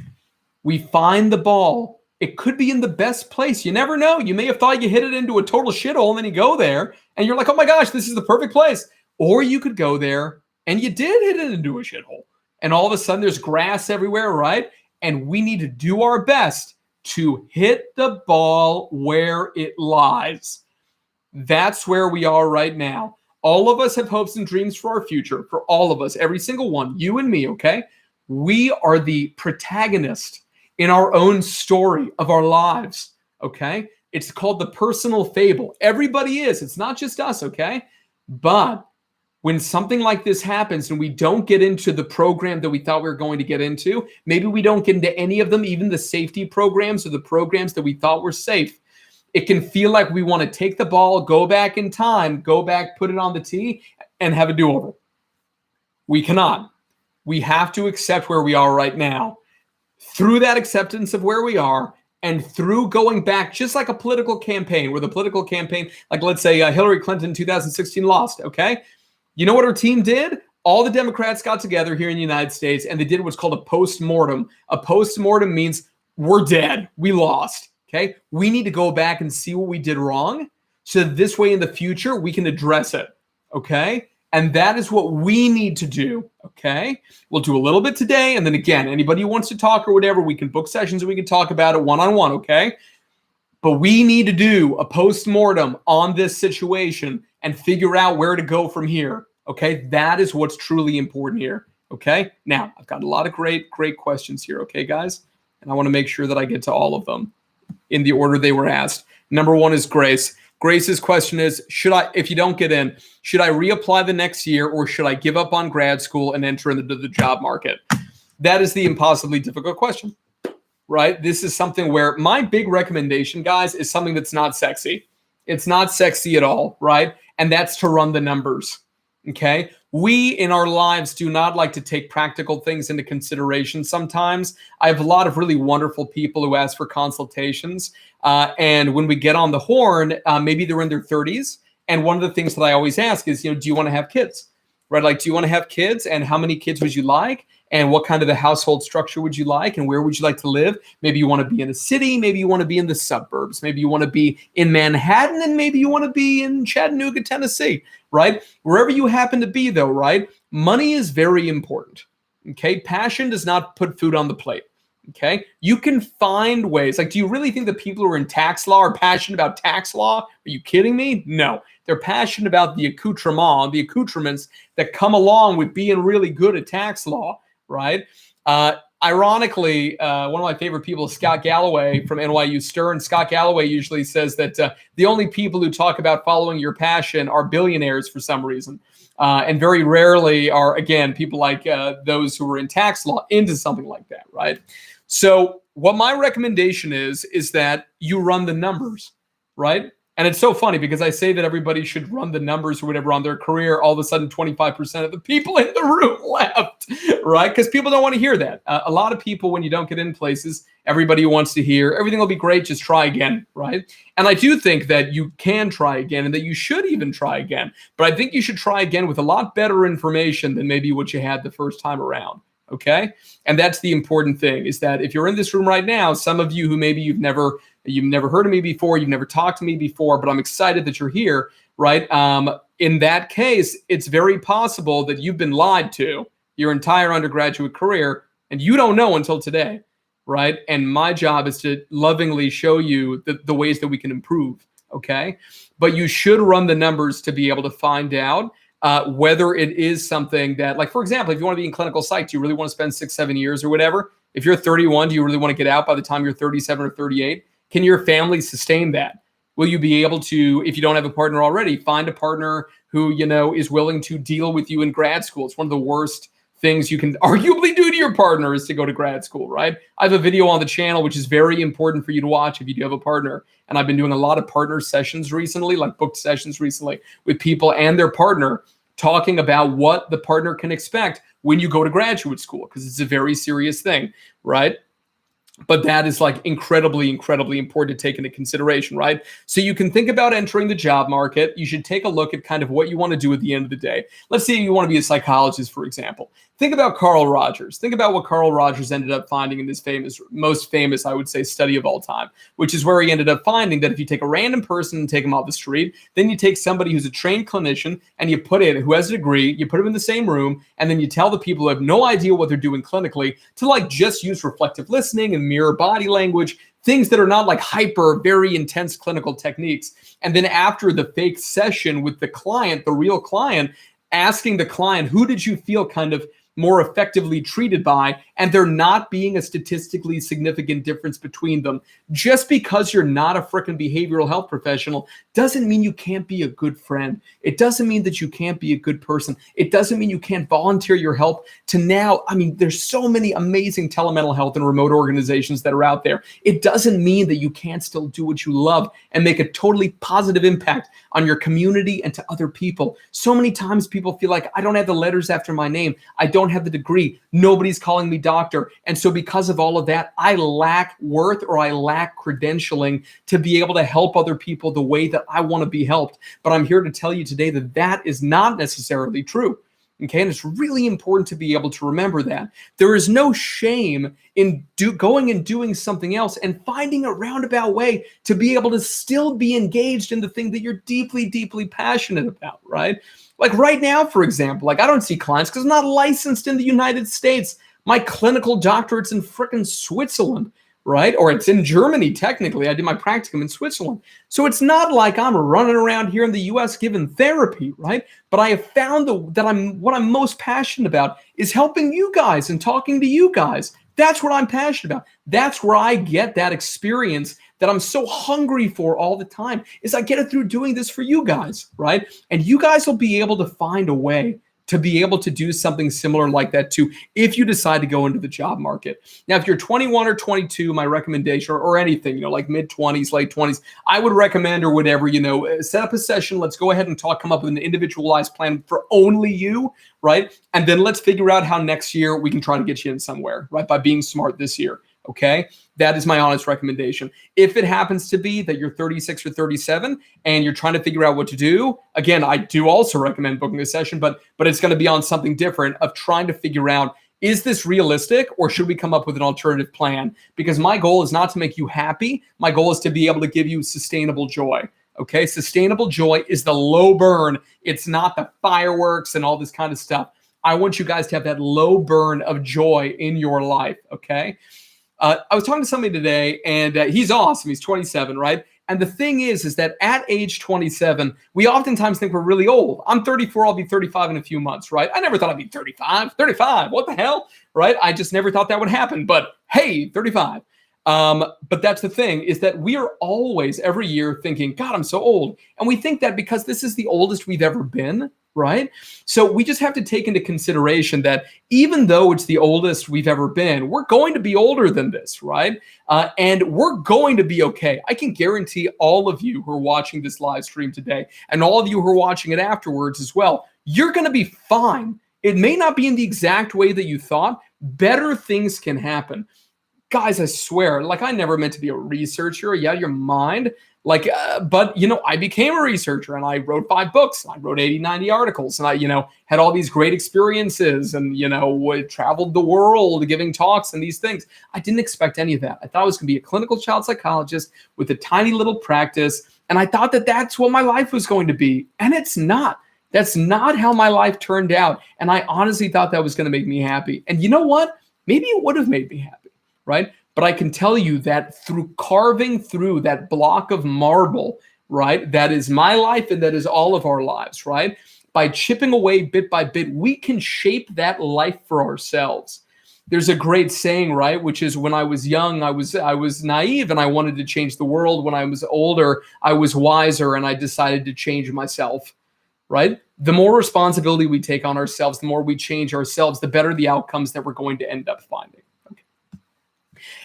We find the ball. It could be in the best place. You never know. You may have thought you hit it into a total shithole, and then you go there, and you're like, oh my gosh, this is the perfect place. Or you could go there, and you did hit it into a shithole. And all of a sudden, there's grass everywhere, right? And we need to do our best to hit the ball where it lies. That's where we are right now. All of us have hopes and dreams for our future, for all of us, every single one, you and me, okay? We are the protagonist in our own story of our lives, okay? It's called the personal fable. Everybody is. It's not just us, okay? But when something like this happens and we don't get into the program that we thought we were going to get into, maybe we don't get into any of them, even the safety programs or the programs that we thought were safe, it can feel like we want to take the ball, go back in time, go back, put it on the tee, and have a do-over. We cannot. We have to accept where we are right now. Through that acceptance of where we are, and through going back, just like a political campaign, where the political campaign, like let's say Hillary Clinton in 2016 lost, okay? You know what her team did? All the Democrats got together here in the United States, and they did what's called a post-mortem. A post-mortem means we're dead. We lost, okay? We need to go back and see what we did wrong, so that this way in the future, we can address it, okay? And that is what we need to do, okay? We'll do a little bit today, and then again, anybody who wants to talk or whatever, we can book sessions and we can talk about it one-on-one, okay? But we need to do a post-mortem on this situation and figure out where to go from here, okay? That is what's truly important here, okay? Now, I've got a lot of great questions here, okay, guys? And I want to make sure that I get to all of them in the order they were asked. Number one is Grace. Grace's question is, if you don't get in, should I reapply the next year, or should I give up on grad school and enter into the job market? That is the impossibly difficult question, right? This is something where my big recommendation, guys, is something that's not sexy. It's not sexy at all, right? And that's to run the numbers, okay? We in our lives do not like to take practical things into consideration sometimes. I have a lot of really wonderful people who ask for consultations. And when we get on the horn, maybe they're in their 30s. And one of the things that I always ask is, do you want to have kids? Right? Like, do you want to have kids? And how many kids would you like? And what kind of a household structure would you like? And where would you like to live? Maybe you want to be in a city. Maybe you want to be in the suburbs. Maybe you want to be in Manhattan. And maybe you want to be in Chattanooga, Tennessee, right? Wherever you happen to be, though, right? Money is very important, okay? Passion does not put food on the plate, okay? You can find ways. Like, do you really think that people who are in tax law are passionate about tax law? Are you kidding me? No. They're passionate about the accoutrements that come along with being really good at tax law, right? Ironically, one of my favorite people is Scott Galloway from NYU Stern. Scott Galloway usually says that the only people who talk about following your passion are billionaires for some reason. And very rarely are, again, people like those who are in tax law into something like that, right? So what my recommendation is that you run the numbers, right? And it's so funny because I say that everybody should run the numbers or whatever on their career. All of a sudden, 25% of the people in the room left, right? Because people don't want to hear that. A lot of people, when you don't get in places, everybody wants to hear, everything will be great, just try again, right? And I do think that you can try again and that you should even try again. But I think you should try again with a lot better information than maybe what you had the first time around, okay? And that's the important thing, is that if you're in this room right now, some of you who maybe you've never heard of me before, you've never talked to me before, but I'm excited that you're here, right? In that case, it's very possible that you've been lied to your entire undergraduate career, and you don't know until today, right? And my job is to lovingly show you the ways that we can improve, okay? But you should run the numbers to be able to find out whether it is something that, like, for example, if you want to be in clinical psych, do you really want to spend 6-7 years or whatever? If you're 31, do you really want to get out by the time you're 37 or 38? Can your family sustain that? Will you be able to, if you don't have a partner already, find a partner who, is willing to deal with you in grad school? It's one of the worst things you can arguably do to your partner is to go to grad school, right? I have a video on the channel, which is very important for you to watch if you do have a partner. And I've been doing a lot of partner sessions recently, like booked sessions recently with people and their partner, talking about what the partner can expect when you go to graduate school, because it's a very serious thing, right? But that is like incredibly, incredibly important to take into consideration, right? So you can think about entering the job market. You should take a look at kind of what you want to do at the end of the day. Let's say you want to be a psychologist, for example. Think about Carl Rogers. Think about what Carl Rogers ended up finding in this most famous, I would say, study of all time, which is where he ended up finding that if you take a random person and take them off the street, then you take somebody who's a trained clinician and you put in, who has a degree, you put them in the same room, and then you tell the people who have no idea what they're doing clinically to like just use reflective listening and mirror body language, things that are not like hyper, very intense clinical techniques. And then after the fake session with the client, the real client, asking the client, who did you feel kind of more effectively treated by, and there not being a statistically significant difference between them. Just because you're not a freaking behavioral health professional doesn't mean you can't be a good friend. It doesn't mean that you can't be a good person. It doesn't mean you can't volunteer your help to now. I mean, there's so many amazing telemental health and remote organizations that are out there. It doesn't mean that you can't still do what you love and make a totally positive impact on your community and to other people. So many times people feel like, I don't have the letters after my name. I don't have the degree. Nobody's calling me doctor. And so because of all of that, I lack worth or I lack credentialing to be able to help other people the way that I want to be helped. But I'm here to tell you today that that is not necessarily true. Okay, and it's really important to be able to remember that. There is no shame in going and doing something else and finding a roundabout way to be able to still be engaged in the thing that you're deeply, deeply passionate about, right? Like right now, for example, like I don't see clients because I'm not licensed in the United States. My clinical doctorate's in frickin' Switzerland, right? Or it's in Germany, technically. I did my practicum in Switzerland. So it's not like I'm running around here in the US giving therapy, right? But I have found what I'm most passionate about is helping you guys and talking to you guys. That's what I'm passionate about. That's where I get that experience that I'm so hungry for all the time, is I get it through doing this for you guys, right? And you guys will be able to find a way to be able to do something similar like that too, if you decide to go into the job market. Now, if you're 21 or 22, my recommendation, or anything, like mid-20s, late 20s, I would recommend, or whatever, set up a session. Let's go ahead and come up with an individualized plan for only you, right? And then let's figure out how next year we can try to get you in somewhere, right? By being smart this year. Okay, that is my honest recommendation. If it happens to be that you're 36 or 37 and you're trying to figure out what to do, again, I do also recommend booking a session, but it's going to be on something different of trying to figure out, is this realistic or should we come up with an alternative plan? Because my goal is not to make you happy. My goal is to be able to give you sustainable joy. Okay, sustainable joy is the low burn. It's not the fireworks and all this kind of stuff. I want you guys to have that low burn of joy in your life. Okay. I was talking to somebody today, and he's awesome. He's 27, right? And the thing is that at age 27, we oftentimes think we're really old. I'm 34. I'll be 35 in a few months, right? I never thought I'd be 35. 35, what the hell, right? I just never thought that would happen. But hey, 35. But that's the thing, is that we are always, every year, thinking, God, I'm so old. And we think that because this is the oldest we've ever been, right? So we just have to take into consideration that even though it's the oldest we've ever been, we're going to be older than this, right? And we're going to be okay. I can guarantee all of you who are watching this live stream today, and all of you who are watching it afterwards as well, you're going to be fine. It may not be in the exact way that you thought. Better things can happen. Guys, I swear, like I never meant to be a researcher. Yeah, your mind. But I became a researcher and I wrote 5 books. I wrote 80, 90 articles, and I, had all these great experiences and, traveled the world giving talks and these things. I didn't expect any of that. I thought I was going to be a clinical child psychologist with a tiny little practice. And I thought that that's what my life was going to be. And it's not. That's not how my life turned out. And I honestly thought that was going to make me happy. And you know what? Maybe it would have made me happy, right? But I can tell you that through carving through that block of marble, right, that is my life and that is all of our lives, right? By chipping away bit by bit, we can shape that life for ourselves. there's a great saying, right? Which is, when I was young, I was naive and I wanted to change the world. When I was older, I was wiser and I decided to change myself, right? The more responsibility we take on ourselves, the more we change ourselves, the better the outcomes that we're going to end up finding. Okay.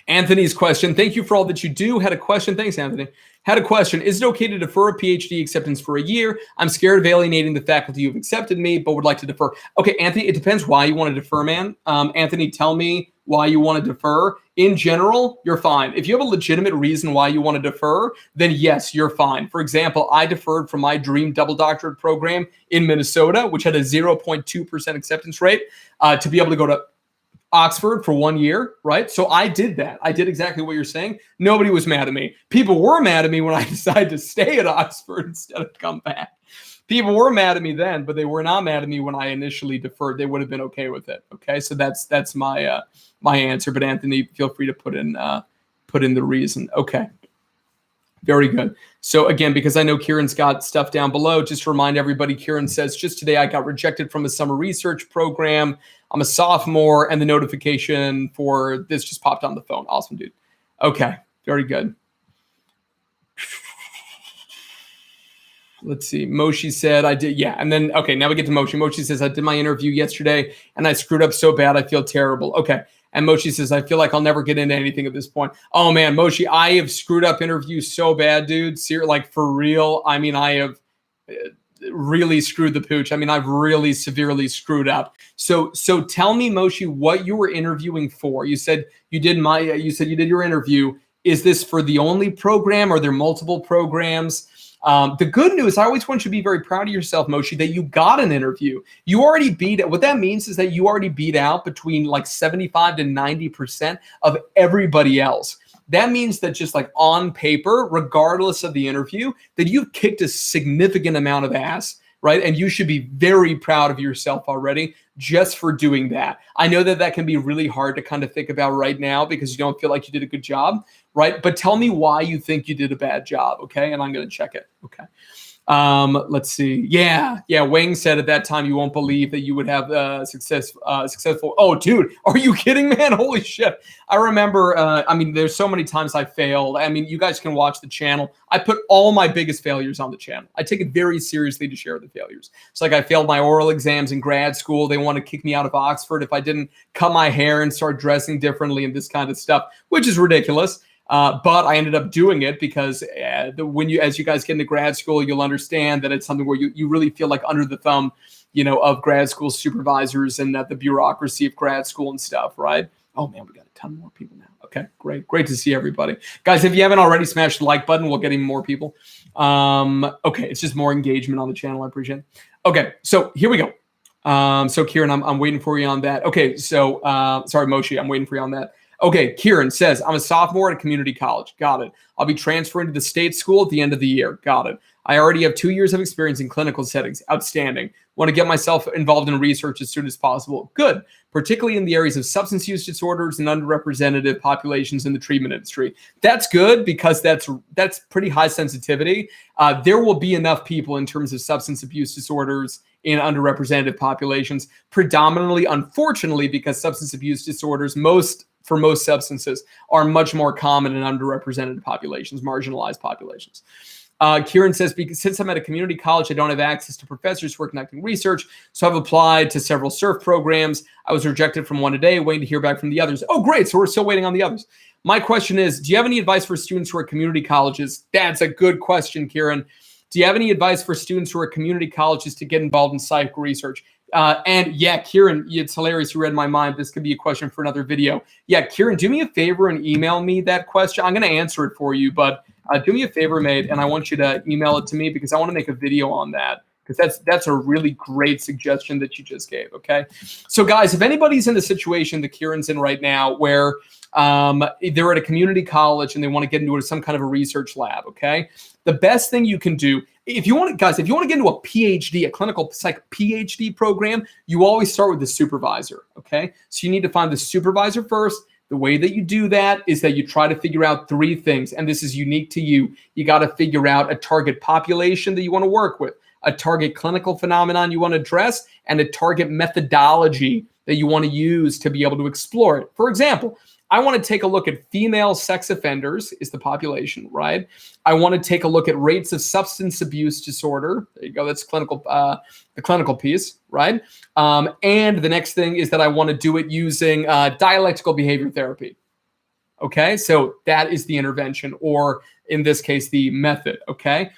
Anthony's question. Thank you for all that you do. Had a question. Thanks, Anthony. Had a question. Is it okay to defer a PhD acceptance for a year? I'm scared of alienating the faculty who've accepted me, but would like to defer. Okay, Anthony, it depends why you want to defer, man. Anthony, tell me why you want to defer. In general, you're fine. If you have a legitimate reason why you want to defer, then yes, you're fine. For example, I deferred from my dream double doctorate program in Minnesota, which had a 0.2% acceptance rate, to be able to go to Oxford for 1 year, right? So I did that. I did exactly what you're saying. Nobody was mad at me. People were mad at me when I decided to stay at Oxford instead of come back. People were mad at me then, but they were not mad at me when I initially deferred. They would have been okay with it. Okay, so that's my my answer. But Anthony, feel free to put in the reason. Okay. Very good. So again, because I know Kieran's got stuff down below, just to remind everybody, Kieran says, just today I got rejected from a summer research program. I'm a sophomore, and the notification for this just popped on the phone. Awesome, dude. Okay, very good. Let's see. Moshi said I did. Yeah. And then, okay, now we get to Moshi. Moshi says, I did my interview yesterday and I screwed up so bad. I feel terrible. Okay. And Moshi says, I feel like I'll never get into anything at this point. Oh man, Moshi, I have screwed up interviews so bad, dude. Like for real. I mean, I have really screwed the pooch. I mean, I've really severely screwed up. So tell me, Moshi, what you were interviewing for. You said you did your interview. Is this for the only program? Are there multiple programs? The good news, I always want you to be very proud of yourself, Moshi, that you got an interview. You already beat it. What that means is that you already beat out between like 75 to 90% of everybody else. That means that just like on paper, regardless of the interview, that you've kicked a significant amount of ass, right? And you should be very proud of yourself already just for doing that. I know that can be really hard to kind of think about right now because you don't feel like you did a good job, right? But tell me why you think you did a bad job, okay? And I'm going to check it, okay? Let's see. Yeah. Wang said at that time, you won't believe that you would have successful. Oh, dude, are you kidding, man? Holy shit. I remember, I mean, there's so many times I failed. I mean, you guys can watch the channel. I put all my biggest failures on the channel. I take it very seriously to share the failures. It's like I failed my oral exams in grad school. They want to kick me out of Oxford if I didn't cut my hair and start dressing differently and this kind of stuff, which is ridiculous. But I ended up doing it because as you guys get into grad school, you'll understand that it's something where you really feel like under the thumb, of grad school supervisors and the bureaucracy of grad school and stuff, right? Oh man, we got a ton more people now. Okay, great to see everybody. Guys, if you haven't already, smash the like button. We'll get even more people. Okay, it's just more engagement on the channel. I appreciate it. Okay, so here we go. So Kieran, I'm waiting for you on that. Okay, so sorry, Moshi, I'm waiting for you on that. Okay, Kieran says, I'm a sophomore at a community college. Got it. I'll be transferring to the state school at the end of the year. Got it. I already have 2 years of experience in clinical settings. Outstanding. Want to get myself involved in research as soon as possible. Good. Particularly in the areas of substance use disorders and underrepresented populations in the treatment industry. That's good because that's pretty high sensitivity. There will be enough people in terms of substance abuse disorders in underrepresented populations, predominantly, unfortunately, because substance abuse disorders, for most substances, are much more common in underrepresented populations, marginalized populations. Kieran says, since I'm at a community college, I don't have access to professors who are conducting research, so I've applied to several SURF programs. I was rejected from one today, waiting to hear back from the others. Oh, great. So we're still waiting on the others. My question is, do you have any advice for students who are at community colleges? That's a good question, Kieran. Do you have any advice for students who are at community colleges to get involved in psych research? And yeah, Kieran, it's hilarious. You read my mind. This could be a question for another video. Yeah, Kieran, do me a favor and email me that question. I'm going to answer it for you, but do me a favor, mate, and I want you to email it to me because I want to make a video on that because that's a really great suggestion that you just gave, okay? So, guys, if anybody's in the situation that Kieran's in right now where they're at a community college and they want to get into some kind of a research lab, okay? The best thing you can do, if you want to get into a PhD, a clinical psych PhD program, you always start with the supervisor, okay? So you need to find the supervisor first. The way that you do that is that you try to figure out 3 things, and this is unique to you. You got to figure out a target population that you want to work with, a target clinical phenomenon you want to address, and a target methodology that you want to use to be able to explore it. For example, I want to take a look at female sex offenders is the population, right? I want to take a look at rates of substance abuse disorder. There you go. That's clinical, the clinical piece, right? And the next thing is that I want to do it using dialectical behavior therapy. Okay, so that is the intervention, or in this case, the method. Okay.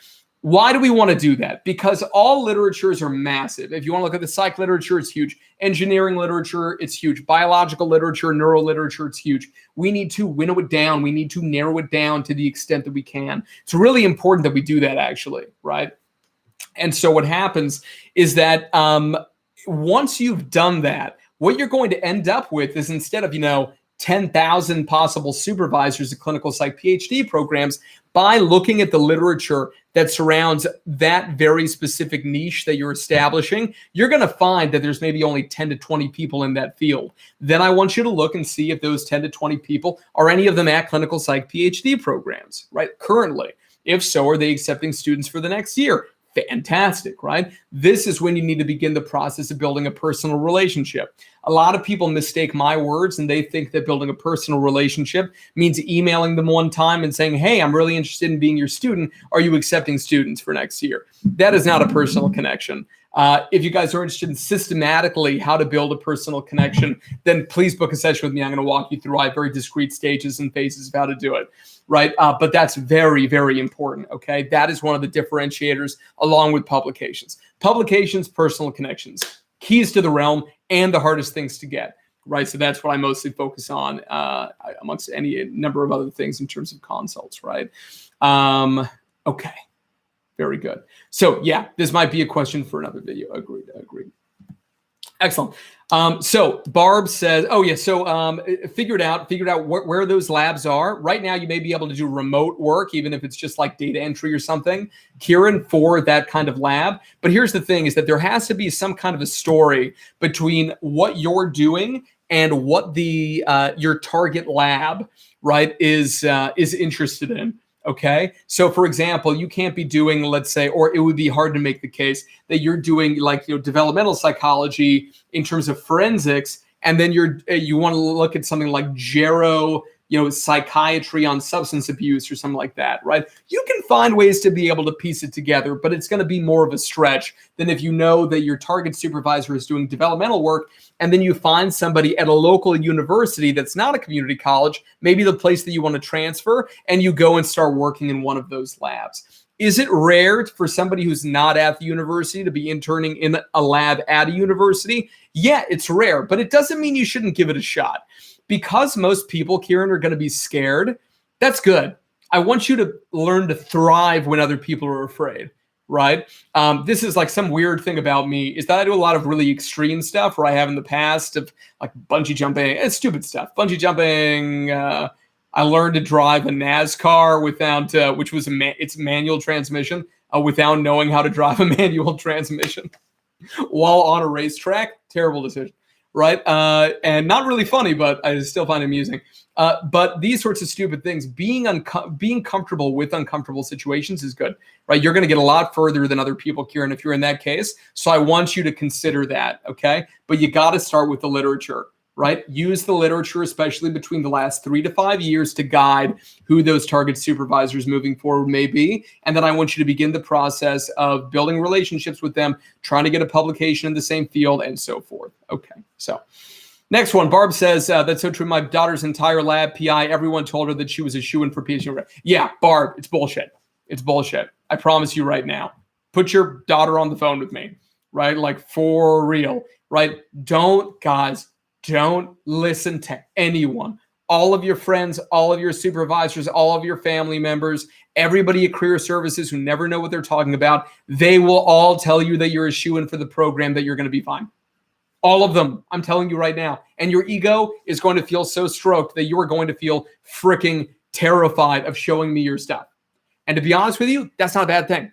Why do we want to do that? Because all literatures are massive. If you want to look at the psych literature, it's huge. Engineering literature, it's huge. Biological literature, neuro literature, it's huge. We need to winnow it down. We need to narrow it down to the extent that we can. It's really important that we do that, actually, right? And so what happens is that once you've done that, what you're going to end up with is, instead of, 10,000 possible supervisors of clinical psych PhD programs, by looking at the literature that surrounds that very specific niche that you're establishing, you're going to find that there's maybe only 10 to 20 people in that field. Then I want you to look and see if those 10 to 20 people are any of them at clinical psych PhD programs, right? Currently. If so, are they accepting students for the next year? Fantastic, right? This is when you need to begin the process of building a personal relationship. A lot of people mistake my words, and they think that building a personal relationship means emailing them one time and saying, hey, I'm really interested in being your student. Are you accepting students for next year? That is not a personal connection. If you guys are interested in systematically how to build a personal connection, then please book a session with me. I'm going to walk you through very discrete stages and phases of how to do it, right? But that's very, very important, okay? That is one of the differentiators along with publications. Publications, personal connections, keys to the realm, and the hardest things to get, right? So that's what I mostly focus on amongst any number of other things in terms of consults, right? Okay. Very good. So yeah, this might be a question for another video. Agreed. Excellent. So Barb says, oh yeah, so figured out where those labs are. Right now, you may be able to do remote work, even if it's just like data entry or something, Kieran, for that kind of lab. But here's the thing, is that there has to be some kind of a story between what you're doing and what the your target lab, right, is interested in. Okay. So for example, you can't be doing, let's say, or it would be hard to make the case that you're doing developmental psychology in terms of forensics. And then you want to look at something like gero, psychiatry on substance abuse or something like that, right? You can find ways to be able to piece it together, but it's going to be more of a stretch than if you know that your target supervisor is doing developmental work, and then you find somebody at a local university that's not a community college, maybe the place that you want to transfer, and you go and start working in one of those labs. Is it rare for somebody who's not at the university to be interning in a lab at a university? Yeah, it's rare, but it doesn't mean you shouldn't give it a shot. Because most people, Kieran, are going to be scared, that's good. I want you to learn to thrive when other people are afraid, right? This is like some weird thing about me, is that I do a lot of really extreme stuff where I have in the past, of like bungee jumping and stupid stuff. Bungee jumping, I learned to drive a NASCAR without, which was it's manual transmission, without knowing how to drive a manual transmission while on a racetrack. Terrible decision. Right. And not really funny, but I still find it amusing. But these sorts of stupid things, being comfortable with uncomfortable situations is good, right? You're going to get a lot further than other people, Kieran, if you're in that case. So I want you to consider that. OK, but you got to start with the literature, right? Use the literature, especially between the last 3 to 5 years, to guide who those target supervisors moving forward may be. And then I want you to begin the process of building relationships with them, trying to get a publication in the same field, and so forth. Okay, so next one. Barb says, that's so true. My daughter's entire lab PI, everyone told her that she was a shoo-in for PhD. Yeah, Barb, it's bullshit. It's bullshit. I promise you right now. Put your daughter on the phone with me, right? Like, for real, right? Don't listen to anyone. All of your friends, all of your supervisors, all of your family members, everybody at career services who never know what they're talking about, they will all tell you that you're a shoo-in for the program, that you're going to be fine. All of them, I'm telling you right now. And your ego is going to feel so stroked that you are going to feel freaking terrified of showing me your stuff. And to be honest with you, that's not a bad thing,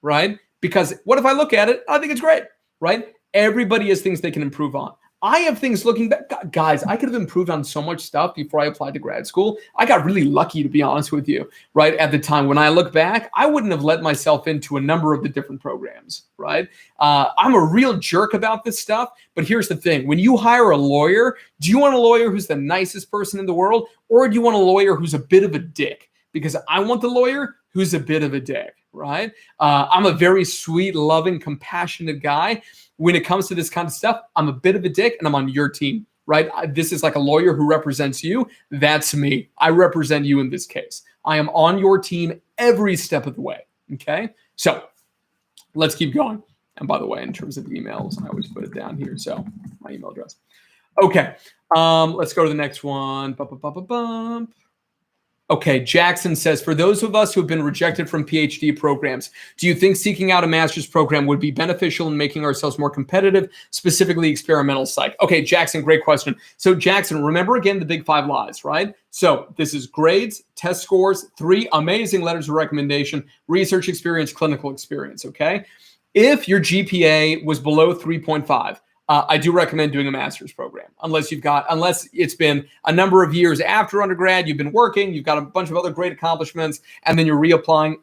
right? Because what if I look at it? I think it's great, right? Everybody has things they can improve on. I have things looking back. Guys, I could have improved on so much stuff before I applied to grad school. I got really lucky, to be honest with you, right? At the time, when I look back, I wouldn't have let myself into a number of the different programs, right? I'm a real jerk about this stuff, but here's the thing. When you hire a lawyer, do you want a lawyer who's the nicest person in the world, or do you want a lawyer who's a bit of a dick? Because I want the lawyer who's a bit of a dick, right? I'm a very sweet, loving, compassionate guy. When it comes to this kind of stuff, I'm a bit of a dick and I'm on your team, right? This is like a lawyer who represents you. That's me. I represent you in this case. I am on your team every step of the way, okay? So let's keep going. And by the way, in terms of emails, I always put it down here. So my email address. Okay, let's go to the next one. Okay, Jackson says, for those of us who have been rejected from PhD programs, do you think seeking out a master's program would be beneficial in making ourselves more competitive, specifically experimental psych? Okay, Jackson, great question. So Jackson, remember again the big 5 lies, right? So this is grades, test scores, 3 amazing letters of recommendation, research experience, clinical experience, okay? If your GPA was below 3.5, I do recommend doing a master's program, unless it's been a number of years after undergrad, you've been working, you've got a bunch of other great accomplishments, and then you're reapplying.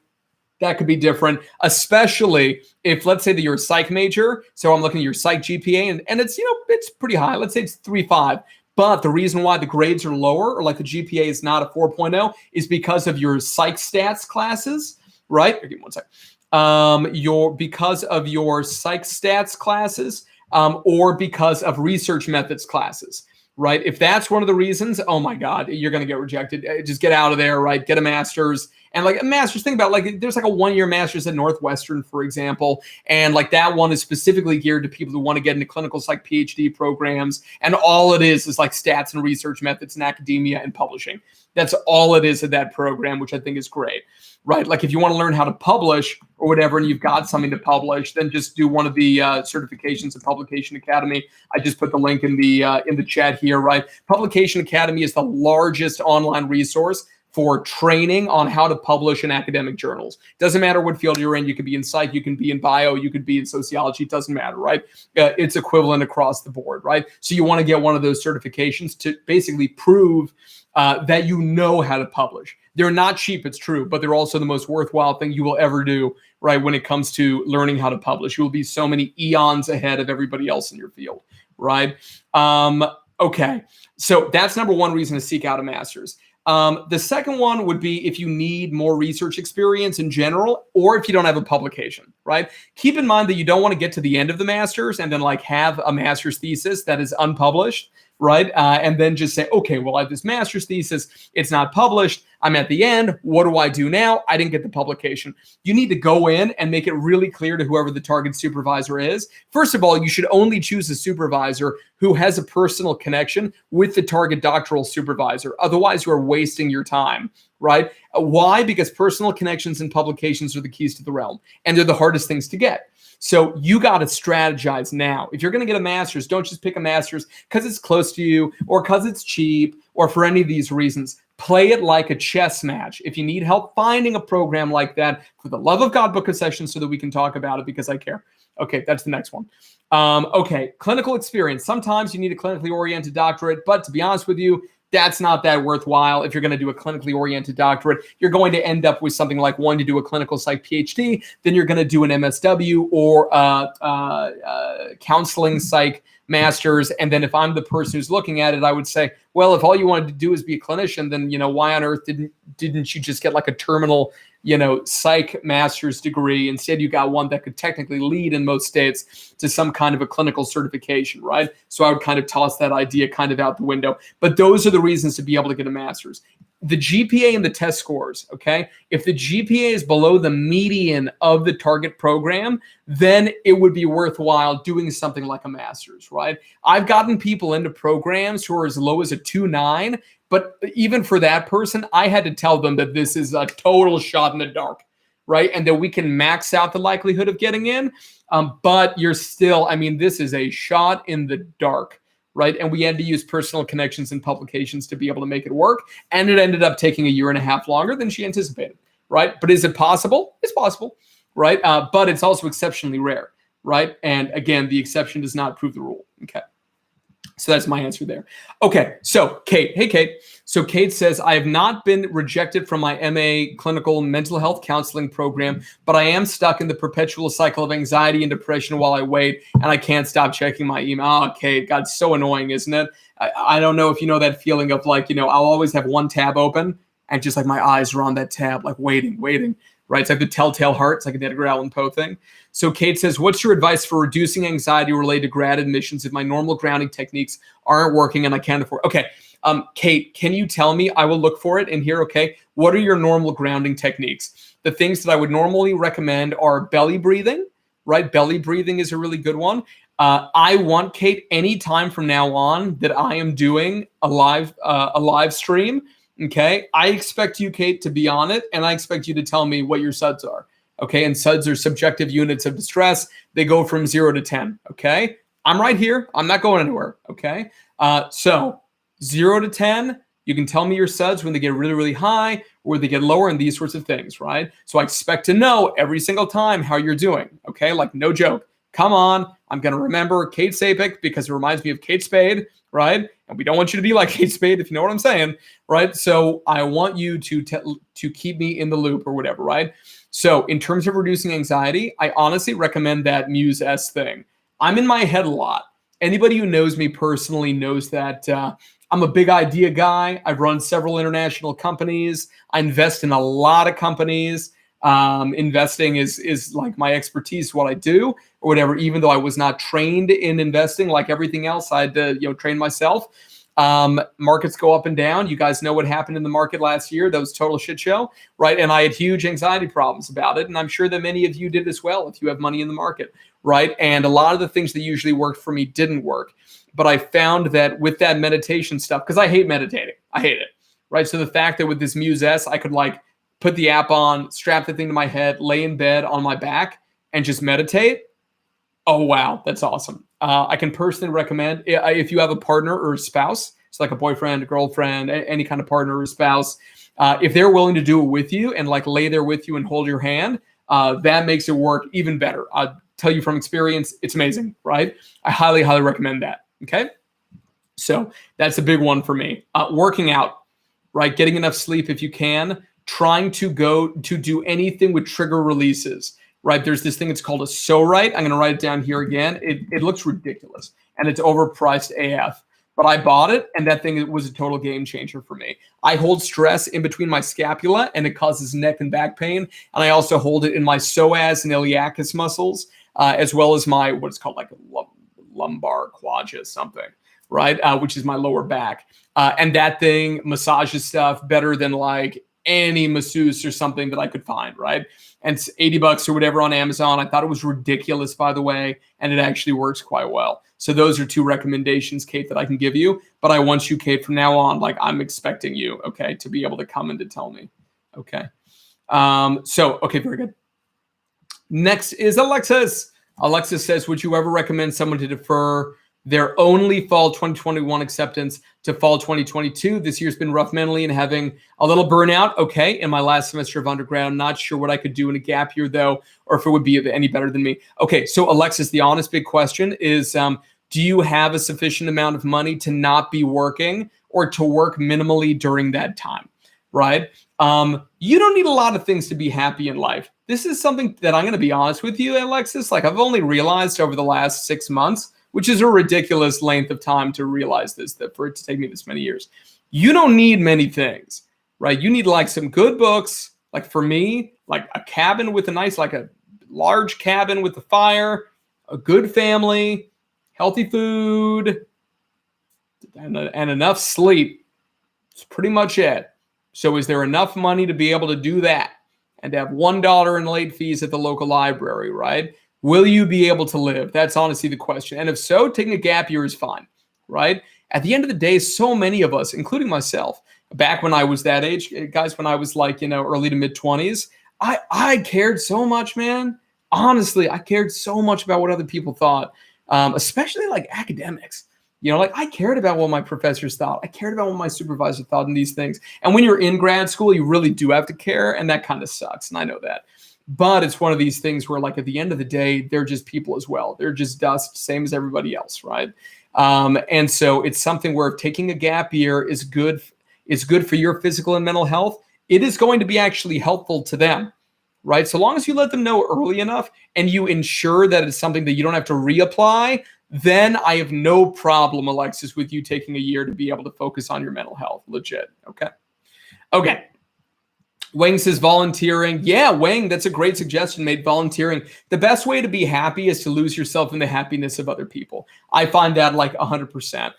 That could be different, especially if, let's say that you're a psych major. So I'm looking at your psych GPA, and it's, it's pretty high. Let's say it's 3.5. But the reason why the grades are lower, or like the GPA is not a 4.0, is because of your psych stats classes, right? Give me one sec. Because of your psych stats classes, or because of research methods classes, right? If that's one of the reasons, oh my God, you're going to get rejected. Just get out of there, right? Get a master's. And like a master's, think about there's like a 1-year master's at Northwestern, for example. And like that one is specifically geared to people who want to get into clinical psych PhD programs. And all it is like stats and research methods and academia and publishing. That's all it is at that program, which I think is great, right? Like if you want to learn how to publish or whatever, and you've got something to publish, then just do one of the certifications of Publication Academy. I just put the link in the chat here, right? Publication Academy is the largest online resource for training on how to publish in academic journals. Doesn't matter what field you're in. You could be in psych, you can be in bio, you could be in sociology. It doesn't matter, right? It's equivalent across the board, right? So you want to get one of those certifications to basically prove that you know how to publish. They're not cheap, it's true, but they're also the most worthwhile thing you will ever do, right? When it comes to learning how to publish, you will be so many eons ahead of everybody else in your field, right? Okay, so that's number one reason to seek out a master's. The second one would be if you need more research experience in general, or if you don't have a publication, right? Keep in mind that you don't want to get to the end of the master's and then have a master's thesis that is unpublished, right? And then just say, okay, well, I have this master's thesis. It's not published. I'm at the end. What do I do now? I didn't get the publication. You need to go in and make it really clear to whoever the target supervisor is. First of all, you should only choose a supervisor who has a personal connection with the target doctoral supervisor. Otherwise, you are wasting your time, right? Why? Because personal connections and publications are the keys to the realm, and they're the hardest things to get. So you got to strategize now. If you're going to get a master's, don't just pick a master's because it's close to you or because it's cheap or for any of these reasons. Play it like a chess match. If you need help finding a program like that, for the love of God, book a session so that we can talk about it because I care. Okay, that's the next one. Okay, clinical experience. Sometimes you need a clinically oriented doctorate, but to be honest with you, that's not that worthwhile. If you're going to do a clinically oriented doctorate, you're going to end up with something like one to do a clinical psych PhD, then you're going to do an MSW or counseling psych master's. And then if I'm the person who's looking at it, I would say, well, if all you wanted to do is be a clinician, then, why on earth didn't you just get like a terminal, psych master's degree? Instead, you got one that could technically lead in most states to some kind of a clinical certification, right? So I would kind of toss that idea kind of out the window. But those are the reasons to be able to get a master's. The GPA and the test scores, okay? If the GPA is below the median of the target program, then it would be worthwhile doing something like a master's, right? I've gotten people into programs who are as low as a 2.9, but even for that person, I had to tell them that this is a total shot in the dark, right? And that we can max out the likelihood of getting in, but you're still, this is a shot in the dark, right? And we had to use personal connections and publications to be able to make it work. And it ended up taking 1.5 years longer than she anticipated, right? But is it possible? It's possible, right? But it's also exceptionally rare, right? And again, the exception does not prove the rule, okay? So that's my answer there. Okay, so Kate. Hey, Kate. So Kate says, I have not been rejected from my MA clinical mental health counseling program, but I am stuck in the perpetual cycle of anxiety and depression while I wait, and I can't stop checking my email. Oh, Kate, God, so annoying, isn't it? I don't know if you know that feeling of like, I'll always have one tab open and just like my eyes are on that tab, like waiting, right? It's like the telltale heart. It's like an Edgar Allan Poe thing. So Kate says, what's your advice for reducing anxiety related to grad admissions if my normal grounding techniques aren't working and I can't afford? Okay, Kate, can you tell me? I will look for it in here, okay? What are your normal grounding techniques? The things that I would normally recommend are belly breathing, right? Belly breathing is a really good one. I want, Kate, any time from now on that I am doing a live stream, okay, I expect you, Kate, to be on it, and I expect you to tell me what your SUDs are, okay? And SUDs are subjective units of distress. They go from 0 to 10, okay? I'm right here. I'm not going anywhere, okay? So 0 to 10, you can tell me your SUDs when they get really, really high or when they get lower and these sorts of things, right? So I expect to know every single time how you're doing, okay? Like, no joke. Come on, I'm going to remember Kate Sapek because it reminds me of Kate Spade, right? And we don't want you to be like Kate Spade, if you know what I'm saying, right? So I want you to keep me in the loop or whatever, right? So in terms of reducing anxiety, I honestly recommend that Muse S thing. I'm in my head a lot. Anybody who knows me personally knows that I'm a big idea guy. I've run several international companies. I invest in a lot of companies. Investing is like my expertise, what I do or whatever, even though I was not trained in investing like everything else, I had to, train myself. Markets go up and down. You guys know what happened in the market last year. That was a total shit show, right? And I had huge anxiety problems about it. And I'm sure that many of you did as well if you have money in the market, right? And a lot of the things that usually worked for me didn't work. But I found that with that meditation stuff, because I hate meditating. I hate it, right? So the fact that with this Muse S, I could like put the app on, strap the thing to my head, lay in bed on my back, and just meditate. Oh, wow. That's awesome. I can personally recommend if you have a partner or a spouse, it's like a boyfriend, a girlfriend, any kind of partner or spouse, if they're willing to do it with you and like lay there with you and hold your hand, that makes it work even better. I'll tell you from experience, it's amazing, right? I highly, highly recommend that. Okay. So that's a big one for me. Working out, right? Getting enough sleep if you can. Trying to go to do anything with trigger releases, right? There's this thing, it's called a So-Right. I'm going to write it down here again. It looks ridiculous and it's overpriced AF, but I bought it and that thing was a total game changer for me. I hold stress in between my scapula and it causes neck and back pain. And I also hold it in my psoas and iliacus muscles, as well as my, what's called like a lumbar quadratus something, right? Which is my lower back. And that thing massages stuff better than like any masseuse or something that I could find, right? And it's $80 or whatever on Amazon. I thought it was ridiculous, by the way, and it actually works quite well. So those are 2 recommendations, Kate, that I can give you. But I want you, Kate, from now on, like I'm expecting you, okay, to be able to come and to tell me, okay? Okay, very good. Next is Alexis. Alexis says, would you ever recommend someone to defer their only fall 2021 acceptance to fall 2022. This year's been rough mentally and having a little burnout. Okay, in my last semester of undergrad, I'm not sure what I could do in a gap year though, or if it would be any better than me. Okay, so Alexis, the honest big question is, do you have a sufficient amount of money to not be working or to work minimally during that time, right? You don't need a lot of things to be happy in life. This is something that I'm going to be honest with you, Alexis, like I've only realized over the last 6 months, which is a ridiculous length of time to realize this, that for it to take me this many years. You don't need many things, right? You need like some good books, like for me, like a cabin with a nice, like a large cabin with a fire, a good family, healthy food, and enough sleep. It's pretty much it. So is there enough money to be able to do that and to have $1 in late fees at the local library, right? Will you be able to live? That's honestly the question. And if so, taking a gap year is fine, right? At the end of the day, so many of us, including myself, back when I was that age, guys, when I was like, early to mid 20s, I cared so much, man. Honestly, I cared so much about what other people thought, especially like academics. Like I cared about what my professors thought. I cared about what my supervisor thought in these things. And when you're in grad school, you really do have to care. And that kind of sucks. And I know that. But it's one of these things where like at the end of the day, they're just people as well. They're just dust, same as everybody else, right? And so it's something where if taking a gap year is good for your physical and mental health, it is going to be actually helpful to them, right? So long as you let them know early enough and you ensure that it's something that you don't have to reapply, then I have no problem, Alexis, with you taking a year to be able to focus on your mental health. Legit. Okay. Wang says volunteering. Yeah, Wang, that's a great suggestion, mate. Volunteering. The best way to be happy is to lose yourself in the happiness of other people. I find that like 100%.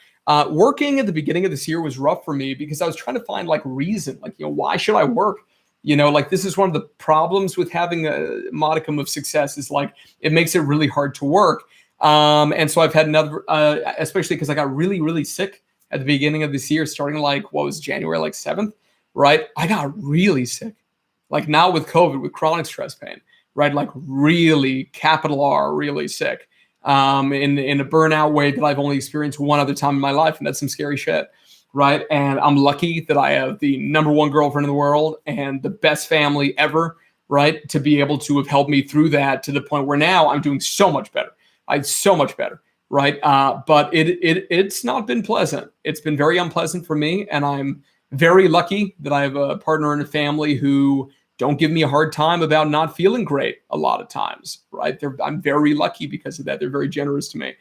Working at the beginning of this year was rough for me because I was trying to find like reason, like, why should I work? Like this is one of the problems with having a modicum of success is like, it makes it really hard to work. And so I've had another, especially because I got really, really sick at the beginning of this year, starting like, January like 7th, right? I got really sick, like not with COVID, with chronic stress pain, right? Like really capital R, really sick, in a burnout way that I've only experienced one other time in my life. And that's some scary shit, right? And I'm lucky that I have the #1 girlfriend in the world and the best family ever, right? To be able to have helped me through that to the point where now I'm doing so much better. So much better, right? But it's not been pleasant. It's been very unpleasant for me, and I'm very lucky that I have a partner and a family who don't give me a hard time about not feeling great a lot of times, right? I'm very lucky because of that. They're very generous to me.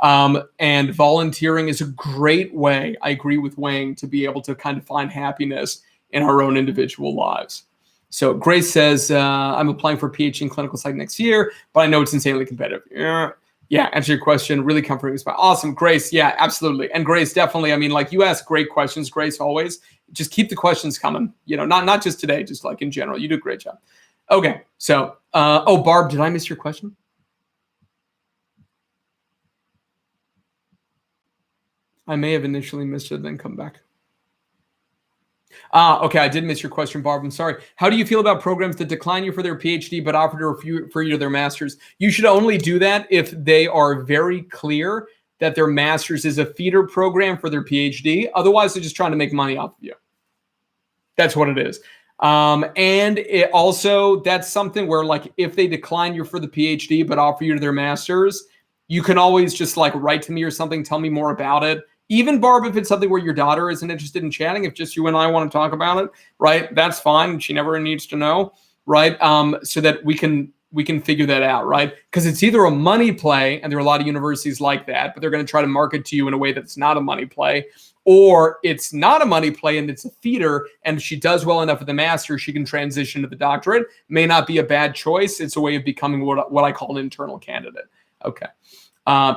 And volunteering is a great way, I agree with Wang, to be able to kind of find happiness in our own individual lives. So Grace says, I'm applying for a PhD in clinical psych next year, but I know it's insanely competitive. Yeah, answer your question. Really comforting. Awesome. Grace. Yeah, absolutely. And Grace, definitely. I mean, like you ask great questions, Grace, always. Just keep the questions coming. Not just today, just like in general. You do a great job. Okay. So, Barb, did I miss your question? I may have initially missed it, then come back. Okay, I did miss your question, Barb. I'm sorry. How do you feel about programs that decline you for their PhD but offer to refer you to their master's? You should only do that if they are very clear that their master's is a feeder program for their PhD. Otherwise, they're just trying to make money off of you. That's what it is. And it also, that's something where, like, if they decline you for the PhD but offer you to their master's, you can always just like write to me or something, tell me more about it. Even, Barb, if it's something where your daughter isn't interested in chatting, if just you and I want to talk about it, right, that's fine. She never needs to know, right? So that we can figure that out, right? Because it's either a money play, and there are a lot of universities like that, but they're going to try to market to you in a way that's not a money play, or it's not a money play and it's a feeder, and if she does well enough with the master, she can transition to the doctorate. May not be a bad choice. It's a way of becoming what I call an internal candidate. Okay.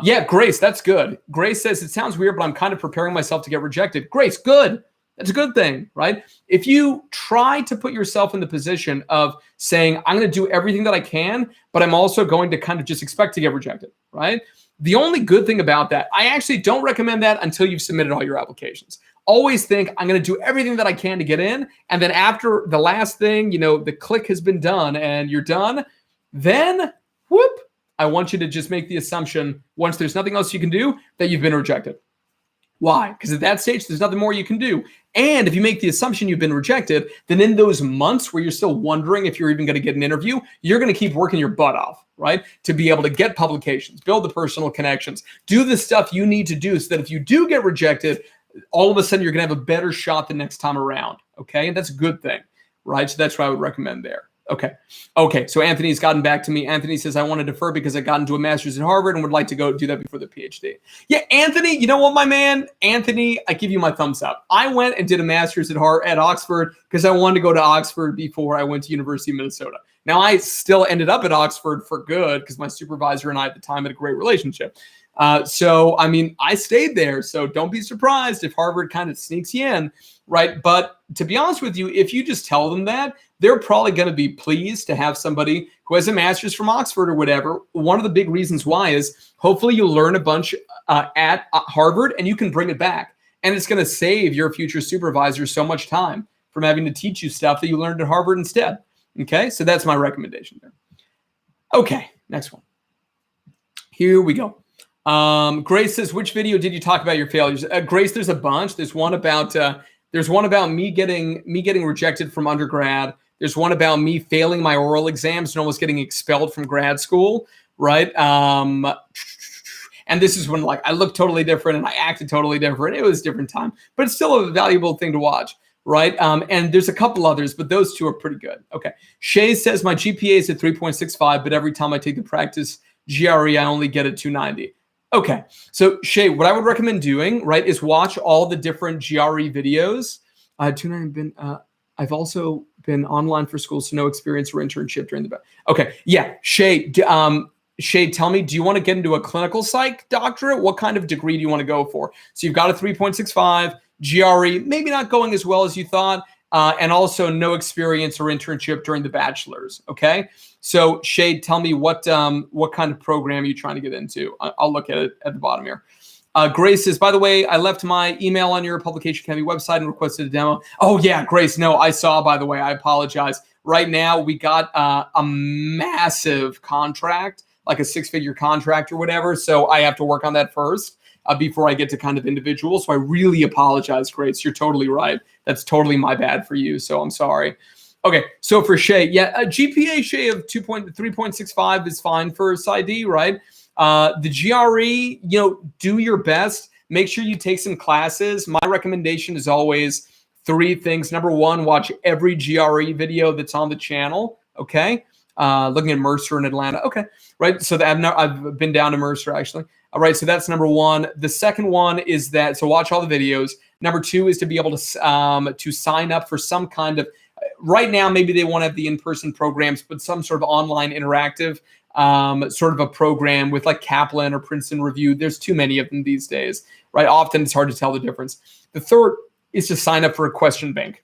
Yeah, Grace, that's good. Grace says, it sounds weird, but I'm kind of preparing myself to get rejected. Grace, good. That's a good thing, right? If you try to put yourself in the position of saying, I'm going to do everything that I can, but I'm also going to kind of just expect to get rejected, right? The only good thing about that, I actually don't recommend that until you've submitted all your applications. Always think, I'm going to do everything that I can to get in. And then after the last thing, the click has been done and you're done, then whoop, I want you to just make the assumption, once there's nothing else you can do, that you've been rejected. Why? Because at that stage, there's nothing more you can do. And if you make the assumption you've been rejected, then in those months where you're still wondering if you're even going to get an interview, you're going to keep working your butt off, right? To be able to get publications, build the personal connections, do the stuff you need to do so that if you do get rejected, all of a sudden you're going to have a better shot the next time around, okay? And that's a good thing, right? So that's what I would recommend there. Okay. So Anthony's gotten back to me. Anthony says, I want to defer because I got into a master's at Harvard and would like to go do that before the PhD. Yeah, Anthony, you know what, my man? Anthony, I give you my thumbs up. I went and did a master's at Oxford because I wanted to go to Oxford before I went to University of Minnesota. Now, I still ended up at Oxford for good because my supervisor and I at the time had a great relationship. So, I mean, I stayed there. So don't be surprised if Harvard kind of sneaks you in, right? But to be honest with you, if you just tell them that, they're probably going to be pleased to have somebody who has a master's from Oxford or whatever. One of the big reasons why is hopefully you learn a bunch at Harvard and you can bring it back. And it's going to save your future supervisor so much time from having to teach you stuff that you learned at Harvard instead. Okay, so that's my recommendation there. Okay, next one. Here we go. Grace says, which video did you talk about your failures? Grace, there's a bunch. There's one about me getting rejected from undergrad. There's one about me failing my oral exams and almost getting expelled from grad school, right? And And this is when like I looked totally different and I acted totally different. It was a different time, but it's still a valuable thing to watch, right? And there's a couple others, but those two are pretty good. Okay. Shay says my GPA is at 3.65, but every time I take the practice GRE, I only get a 290. Okay. So Shay, what I would recommend doing, right, is watch all the different GRE videos. I've also been online for school, so no experience or internship during the. Okay, yeah, Shay. Shay, tell me, do you want to get into a clinical psych doctorate? What kind of degree do you want to go for? So you've got a 3.65 GRE, maybe not going as well as you thought, and also no experience or internship during the bachelor's. Okay, so Shay, tell me what kind of program are you trying to get into? I'll look at it at the bottom here. Grace says, by the way, I left my email on your Publication Academy website and requested a demo. Oh, yeah, Grace. No, I saw, by the way. I apologize. Right now, we got a massive contract, like a 6-figure contract or whatever. So I have to work on that first before I get to kind of individual. So I really apologize, Grace. You're totally right. That's totally my bad for you. So I'm sorry. Okay, so for Shay, yeah, a GPA, Shay, of 3.65 is fine for PsyD, right? The GRE, do your best. Make sure you take some classes. My recommendation is always 3 things. Number 1, watch every GRE video that's on the channel. Okay. Looking at Mercer in Atlanta. Okay. Right. So I've been down to Mercer actually. All right. So that's number 1. The second one is that, so watch all the videos. Number 2 is to be able to sign up for some kind of, right now, maybe they want to have the in-person programs, but some sort of online interactive sort of a program with like Kaplan or Princeton Review. There's too many of them these days, right? Often it's hard to tell the difference. The third is to sign up for a question bank.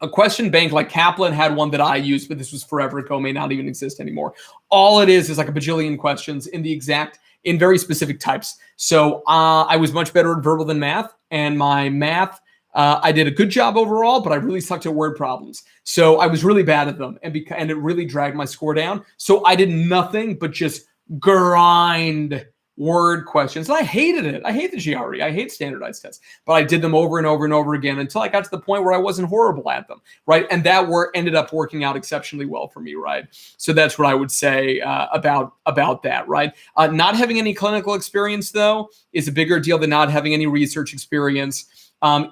A question bank like Kaplan had one that I used, but this was forever ago, may not even exist anymore. All it is like a bajillion questions in very specific types. So I was much better at verbal than math, and my math, I did a good job overall, but I really sucked at word problems. So I was really bad at them, and it really dragged my score down. So I did nothing but just grind word questions. And I hated it. I hate the GRE. I hate standardized tests. But I did them over and over and over again until I got to the point where I wasn't horrible at them, right? And that ended up working out exceptionally well for me, right? So that's what I would say about that, right? Not having any clinical experience, though, is a bigger deal than not having any research experience.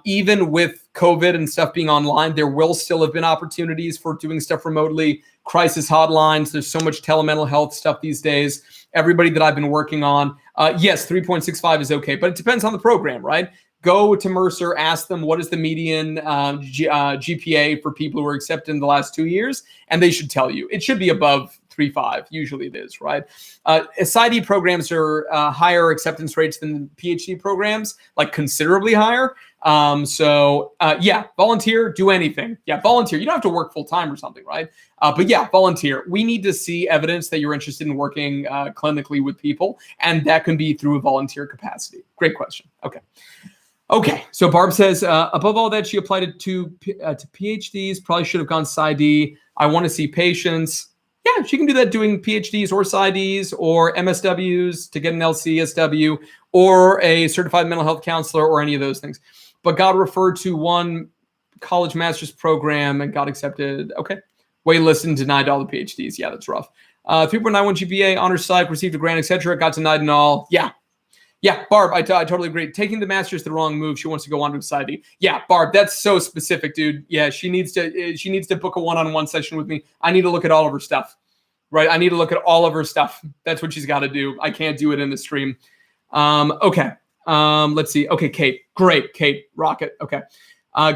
Even with COVID and stuff being online, there will still have been opportunities for doing stuff remotely, crisis hotlines. There's so much telemental health stuff these days. Everybody that I've been working on, yes, 3.65 is okay, but it depends on the program, right? Go to Mercer, ask them what is the median GPA for people who were accepted in the last 2 years, and they should tell you. It should be above 3.5. Usually it is, right? PsyD programs are higher acceptance rates than PhD programs, like considerably higher. Yeah, volunteer, do anything. Yeah, volunteer. You don't have to work full time or something, right? But yeah, volunteer. We need to see evidence that you're interested in working clinically with people, and that can be through a volunteer capacity. Great question. Okay, so Barb says, above all that, she applied to PhDs, probably should have gone PsyD. I want to see patients. Yeah, she can do that doing PhDs or PsyDs or MSWs to get an LCSW or a certified mental health counselor or any of those things. But got referred to one college master's program and got accepted. Okay. Waitlisted and denied all the PhDs. Yeah, that's rough. 3.91 GPA, honors psych, received a grant, etc. Got denied and all. Yeah, Barb, I totally agree. Taking the master's the wrong move. She wants to go on to PsyD. Yeah, Barb, that's so specific, dude. Yeah, she needs to book a one-on-one session with me. I need to look at all of her stuff, right? I need to look at all of her stuff. That's what she's got to do. I can't do it in the stream. Okay. Let's see. Okay, Kate. Great, Kate. Rocket. Okay.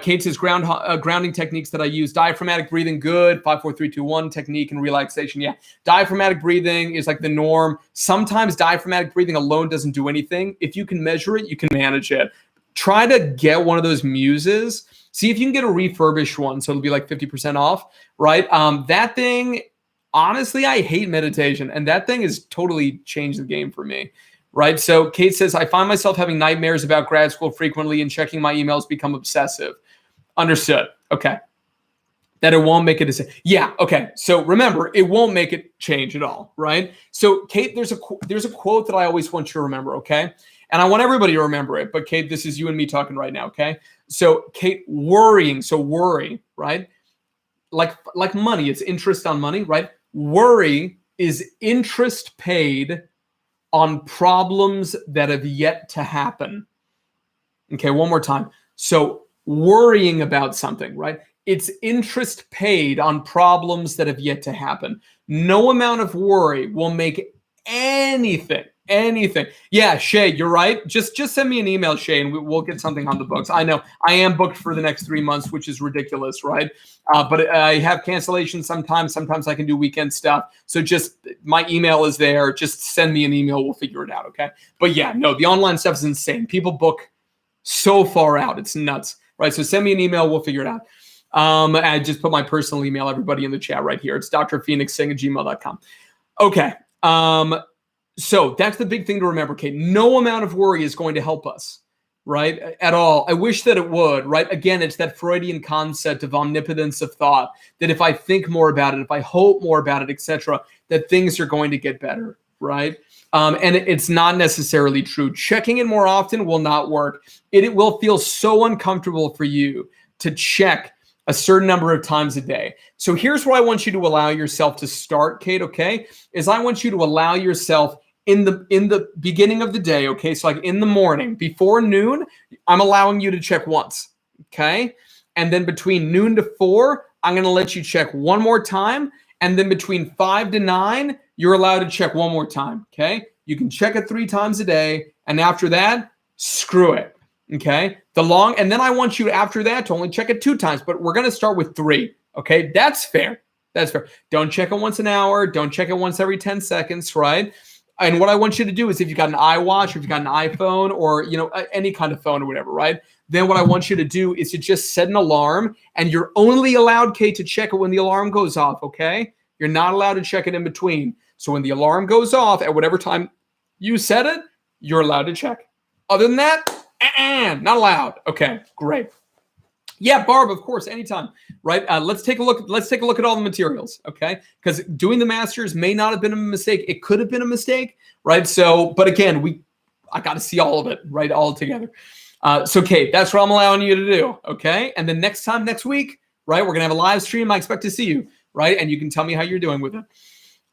Kate says grounding techniques that I use. Diaphragmatic breathing, good. 5, 4, 3, 2, 1 technique and relaxation. Yeah. Diaphragmatic breathing is like the norm. Sometimes diaphragmatic breathing alone doesn't do anything. If you can measure it, you can manage it. Try to get one of those muses. See if you can get a refurbished one. So it'll be like 50% off, right? That thing, honestly, I hate meditation. And that thing has totally changed the game for me. Right. So Kate says, I find myself having nightmares about grad school frequently and checking my emails become obsessive. Understood. Okay. That it won't make a decision. Yeah. Okay. So remember, it won't make it change at all. Right. So Kate, there's a quote that I always want you to remember. Okay. And I want everybody to remember it. But Kate, this is you and me talking right now. Okay. So Kate, worrying. So worry, right? Like money, it's interest on money, right? Worry is interest paid on problems that have yet to happen. Okay, one more time. So worrying about something, right? It's interest paid on problems that have yet to happen. No amount of worry will make anything. Yeah, Shay, you're right. Just send me an email, Shay, and we'll get something on the books. I know I am booked for the next 3 months, which is ridiculous, right? But I have cancellations sometimes. Sometimes I can do weekend stuff. So just my email is there. Just send me an email. We'll figure it out, okay? But yeah, no, the online stuff is insane. People book so far out. It's nuts, right? So send me an email. We'll figure it out. I just put my personal email, everybody in the chat right here. It's drphoenixsingh@gmail.com. Okay. So that's the big thing to remember, Kate. No amount of worry is going to help us, right? At all. I wish that it would, right? Again, it's that Freudian concept of omnipotence of thought, that if I think more about it, if I hope more about it, etc., that things are going to get better, right? And it's not necessarily true. Checking it more often will not work. It will feel so uncomfortable for you to check a certain number of times a day. So here's where I want you to allow yourself to start, Kate, okay? Is I want you to allow yourself in the beginning of the day, okay? So like in the morning, before noon, I'm allowing you to check once, okay? And then between noon to 4, I'm gonna let you check one more time. And then between 5 to 9, you're allowed to check one more time, okay? You can check it 3 times a day. And after that, screw it, okay? And then I want you after that to only check it 2 times, but we're gonna start with 3, okay? That's fair. Don't check it once an hour. Don't check it once every 10 seconds, right? And what I want you to do is, if you've got an iWatch, or if you've got an iPhone, or any kind of phone or whatever, right? Then what I want you to do is to just set an alarm, and you're only allowed, Kate, to check it when the alarm goes off, okay? You're not allowed to check it in between. So when the alarm goes off at whatever time you set it, you're allowed to check. Other than that, not allowed. Okay, great. Yeah, Barb, of course, anytime, right? Let's take a look. Let's take a look at all the materials, okay? Because doing the master's may not have been a mistake. It could have been a mistake, right? So, but again, I got to see all of it, right, all together. So, Kate, that's what I'm allowing you to do, okay? And then next week, right, we're gonna have a live stream. I expect to see you, right? And you can tell me how you're doing with it.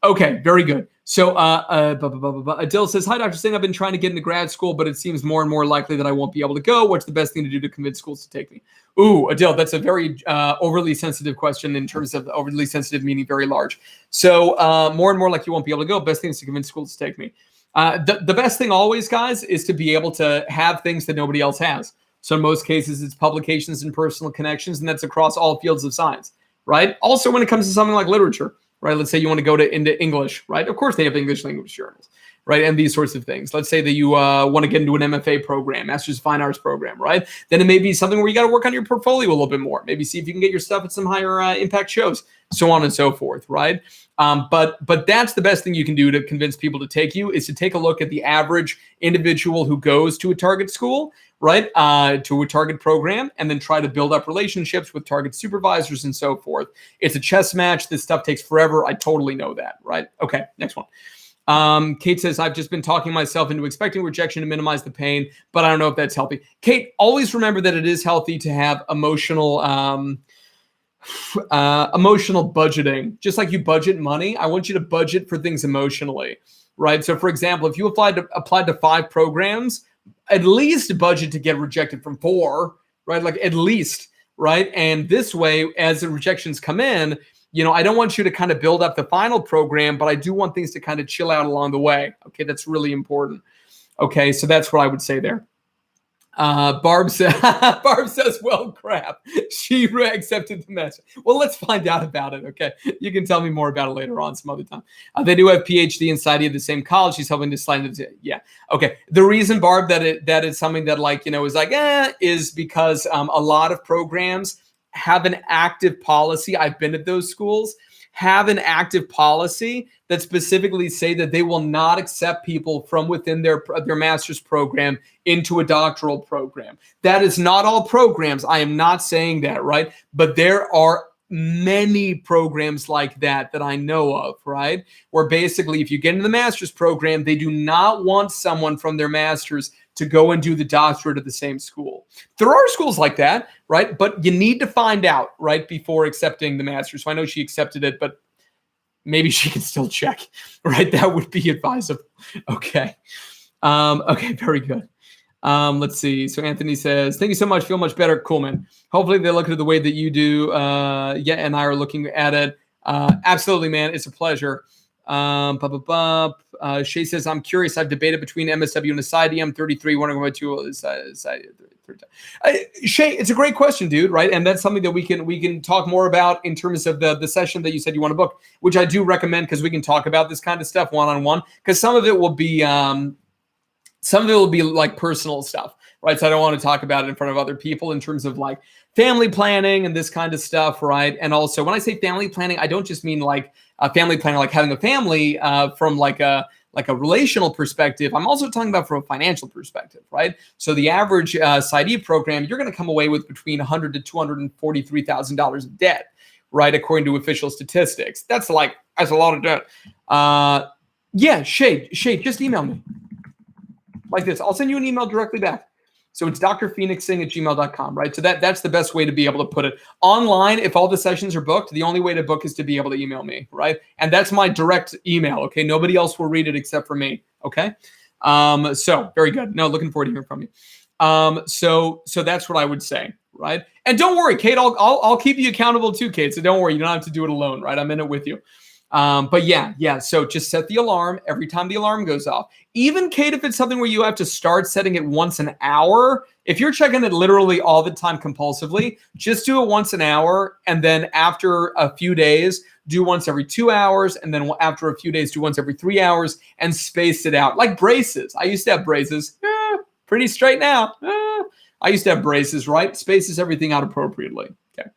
Okay, very good. So Adil says, hi, Dr. Singh. I've been trying to get into grad school, but it seems more and more likely that I won't be able to go. What's the best thing to do to convince schools to take me? Ooh, Adil, that's a very overly sensitive question, in terms of overly sensitive meaning very large. So more and more like you won't be able to go. Best thing is to convince schools to take me. The best thing always, guys, is to be able to have things that nobody else has. So in most cases, it's publications and personal connections, and that's across all fields of science, right? Also, when it comes to something like literature, right? Let's say you want to go into English, right? Of course, they have English language journals, right? And these sorts of things. Let's say that you want to get into an MFA program, Master's of Fine Arts program, right? Then it may be something where you got to work on your portfolio a little bit more. Maybe see if you can get your stuff at some higher impact shows, so on and so forth, right? But that's the best thing you can do to convince people to take you, is to take a look at the average individual who goes to a target school, right? To a target program, and then try to build up relationships with target supervisors and so forth. It's a chess match. This stuff takes forever. I totally know that, right? Okay, next one. Kate says, I've just been talking myself into expecting rejection to minimize the pain, but I don't know if that's healthy. Kate, always remember that it is healthy to have emotional budgeting. Just like you budget money, I want you to budget for things emotionally, right? So for example, if you applied to 5 programs, at least budget to get rejected from 4, right? Like at least, right? And this way, as the rejections come in, I don't want you to kind of build up the final program, but I do want things to kind of chill out along the way. Okay, that's really important. Okay, so that's what I would say there. Barb says, well, crap. She accepted the message. Well, let's find out about it, okay? You can tell me more about it later on some other time. They do have PhD in psychiatry at the same college. She's helping to slide into it. Yeah, okay. The reason, Barb, that it's something that is because a lot of programs have an active policy. I've been at those schools. Have an active policy that specifically say that they will not accept people from within their master's program into a doctoral program. That is not all programs. I am not saying that, right? But there are many programs like that I know of, right? Where basically, if you get into the master's program, they do not want someone from their master's to go and do the doctorate at the same school. There are schools like that, right? But you need to find out, right, before accepting the master's. So I know she accepted it, but maybe she can still check, right? That would be advisable. Okay. Okay, very good. Let's see. So Anthony says, thank you so much. Feel much better. Cool, man. Hopefully they look at it the way that you do. And I are looking at it. Absolutely, man. It's a pleasure. Shay says, I'm curious. I've debated between MSW and a PsyD. I'm 33. Wondering what you is Shay, it's a great question, dude. Right, and that's something that we can talk more about in terms of the session that you said you want to book, which I do recommend because we can talk about this kind of stuff one-on-one. Because some of it will be like personal stuff, right? So I don't want to talk about it in front of other people in terms of like family planning and this kind of stuff, right? And also, when I say family planning, I don't just mean like a family planning, like having a family from like a relational perspective. I'm also talking about from a financial perspective, right? So the average PsyD program, you're going to come away with between $100,000 to $243,000 of debt, right? According to official statistics. That's a lot of debt. Yeah, Shay, just email me like this. I'll send you an email directly back. So it's drphoenixsingh@gmail.com, right? So that's the best way to be able to put it. Online, if all the sessions are booked, the only way to book is to be able to email me, right? And that's my direct email, okay? Nobody else will read it except for me, okay? So very good. No, looking forward to hearing from you. So that's what I would say, right? And don't worry, Kate, I'll keep you accountable too, Kate. So don't worry, you don't have to do it alone, right? I'm in it with you. But yeah. So just set the alarm every time the alarm goes off. Even, Kate, if it's something where you have to start setting it once an hour, if you're checking it literally all the time compulsively, just do it once an hour. And then after a few days, do once every 2 hours. And then after a few days, do once every 3 hours and space it out like braces. I used to have braces. Pretty straight now. I used to have braces, right? Spaces everything out appropriately. Okay.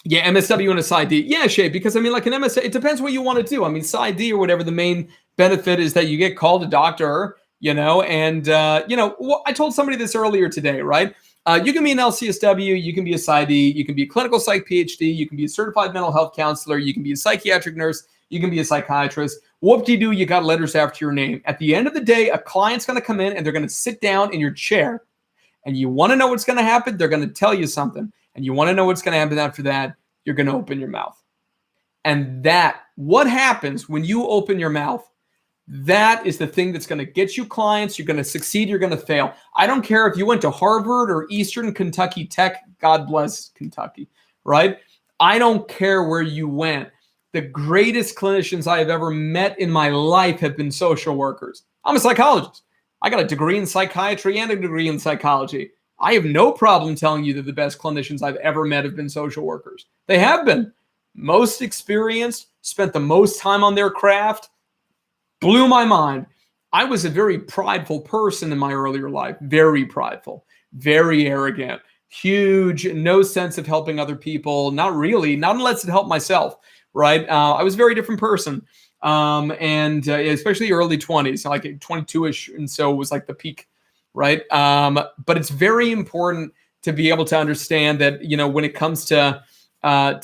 Yeah, MSW and a PsyD. Yeah, Shay, because I mean, like an MSW, it depends what you want to do. I mean, PsyD or whatever, the main benefit is that you get called a doctor, and, I told somebody this earlier today, right? You can be an LCSW, you can be a PsyD, you can be a clinical psych PhD, you can be a certified mental health counselor, you can be a psychiatric nurse, you can be a psychiatrist. Whoop-de-doo, you got letters after your name. At the end of the day, a client's going to come in and they're going to sit down in your chair. And you want to know what's going to happen? They're going to tell you something. And you want to know what's going to happen after that? You're going to open your mouth. And what happens when you open your mouth, that is the thing that's going to get you clients. You're going to succeed. You're going to fail. I don't care if you went to Harvard or Eastern Kentucky Tech. God bless Kentucky, right? I don't care where you went. The greatest clinicians I have ever met in my life have been social workers. I'm a psychologist. I got a degree in psychiatry and a degree in psychology. I have no problem telling you that the best clinicians I've ever met have been social workers. They have been. Most experienced, spent the most time on their craft, blew my mind. I was a very prideful person in my earlier life. Very prideful, very arrogant, huge, no sense of helping other people. Not really, not unless it helped myself, right? I was a very different person. And especially early 20s, like 22-ish. And so it was like the peak, right? But it's very important to be able to understand that, when it comes to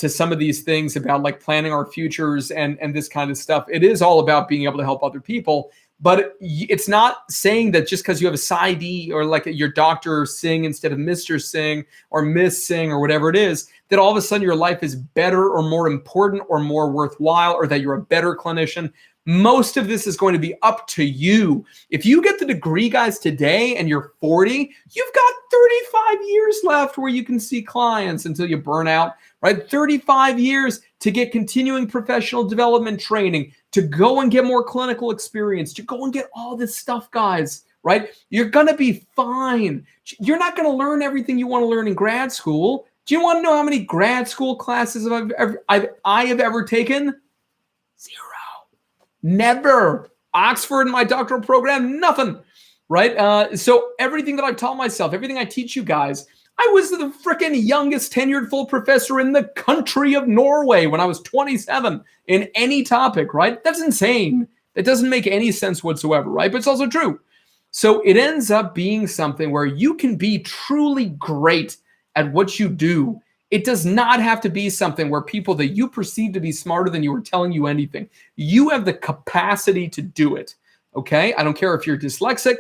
some of these things about like planning our futures and this kind of stuff, it is all about being able to help other people. But it's not saying that just because you have a PsyD or like your Dr. Singh instead of Mr. Singh or Miss Singh or whatever it is, that all of a sudden your life is better or more important or more worthwhile or that you're a better clinician. Most of this is going to be up to you. If you get the degree, guys, today and you're 40, you've got 35 years left where you can see clients until you burn out, right? 35 years to get continuing professional development training, to go and get more clinical experience, to go and get all this stuff, guys, right? You're going to be fine. You're not going to learn everything you want to learn in grad school. Do you want to know how many grad school classes I have ever taken? 0. Never. Oxford in my doctoral program, nothing, right? So everything that I've taught myself, everything I teach you guys, I was the freaking youngest tenured full professor in the country of Norway when I was 27 in any topic, right? That's insane. That doesn't make any sense whatsoever, right? But it's also true. So it ends up being something where you can be truly great at what you do. It does not have to be something where people that you perceive to be smarter than you are telling you anything. You have the capacity to do it, okay? I don't care if you're dyslexic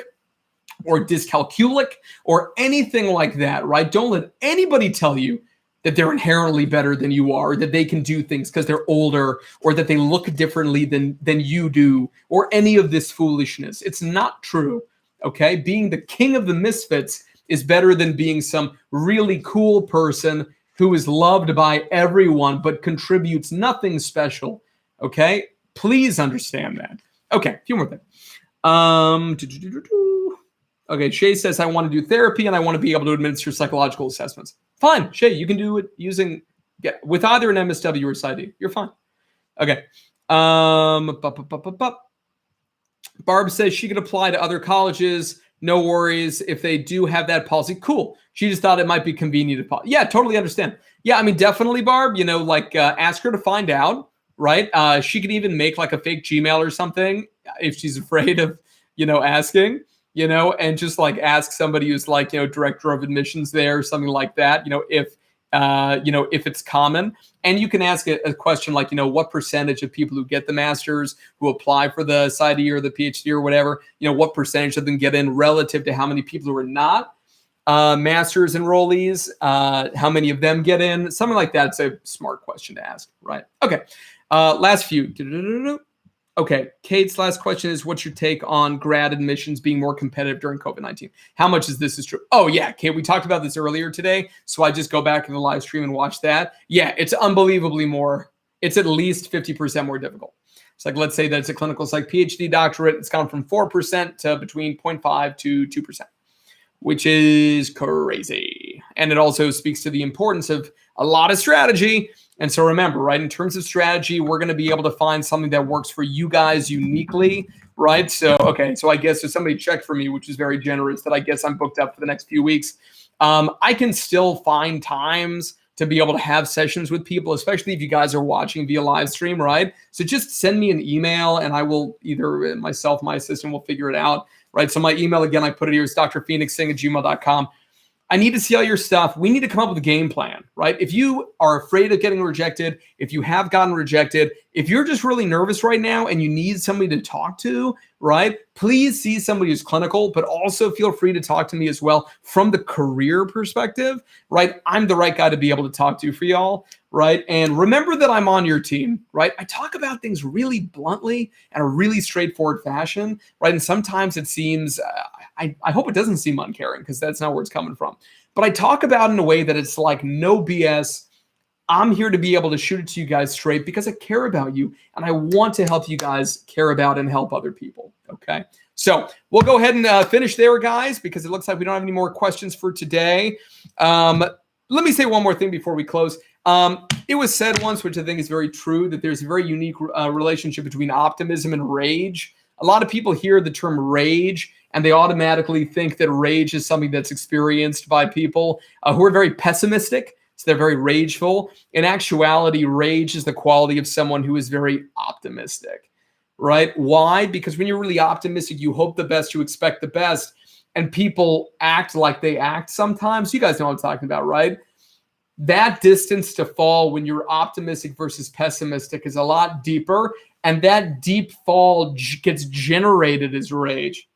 or dyscalculic or anything like that, right? Don't let anybody tell you that they're inherently better than you are, that they can do things because they're older, or that they look differently than you do, or any of this foolishness. It's not true, okay? Being the king of the misfits is better than being some really cool person who is loved by everyone but contributes nothing special, okay? Please understand that. Okay, a few more things. Okay, Shay says, I want to do therapy and I want to be able to administer psychological assessments. Fine, Shay, you can do it using, with either an MSW or PsyD. You're fine. Okay. Barb says she could apply to other colleges. No worries if they do have that policy. Cool. She just thought it might be convenient. Yeah, totally understand. Yeah, I mean, definitely, Barb, ask her to find out, right? She could even make like a fake Gmail or something if she's afraid of, asking, and just like ask somebody who's like, director of admissions there, or something like that, if it's common. And you can ask a question like, what percentage of people who get the master's, who apply for the PsyD or the PhD or whatever, what percentage of them get in relative to how many people who are not master's enrollees, how many of them get in, something like that. It's a smart question to ask, right? Okay. Last few. Okay, Kate's last question is, what's your take on grad admissions being more competitive during COVID-19? How much is this true? Oh, yeah, Kate, we talked about this earlier today, so I just go back in the live stream and watch that. Yeah, it's unbelievably more. It's at least 50% more difficult. It's like, let's say that it's a clinical psych PhD doctorate. It's gone from 4% to between 0.5 to 2%, which is crazy. And it also speaks to the importance of a lot of strategy. And so remember, right, in terms of strategy, we're going to be able to find something that works for you guys uniquely, right? So, okay, so I guess if somebody checked for me, which is very generous, that I guess I'm booked up for the next few weeks, I can still find times to be able to have sessions with people, especially if you guys are watching via live stream, right? So just send me an email and I will either myself, my assistant will figure it out, right? So my email, again, I put it here, is drphoenixsingh@gmail.com. I need to see all your stuff. We need to come up with a game plan, right? If you are afraid of getting rejected, if you have gotten rejected, if you're just really nervous right now and you need somebody to talk to, right? Please see somebody who's clinical, but also feel free to talk to me as well from the career perspective, right? I'm the right guy to be able to talk to for y'all, right? And remember that I'm on your team, right? I talk about things really bluntly and a really straightforward fashion, right? And sometimes it seems, I hope it doesn't seem uncaring, because that's not where it's coming from. But I talk about it in a way that it's like no BS. I'm here to be able to shoot it to you guys straight because I care about you and I want to help you guys care about and help other people. Okay. So we'll go ahead and finish there, guys, because it looks like we don't have any more questions for today. Let me say one more thing before we close. It was said once, which I think is very true, that there's a very unique relationship between optimism and rage. A lot of people hear the term rage and they automatically think that rage is something that's experienced by people who are very pessimistic. So they're very rageful. In actuality, rage is the quality of someone who is very optimistic, right? Why? Because when you're really optimistic, you hope the best, you expect the best, and people act like they act sometimes. You guys know what I'm talking about, right? That distance to fall when you're optimistic versus pessimistic is a lot deeper, and that deep fall gets generated as rage.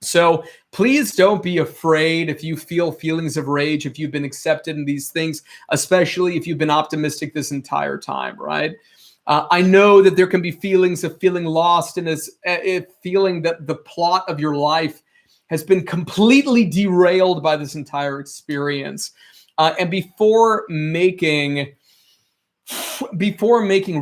So please don't be afraid if you feel feelings of rage, if you've been accepted in these things, especially if you've been optimistic this entire time, right? I know that there can be feelings of feeling lost and feeling that the plot of your life has been completely derailed by this entire experience. And before making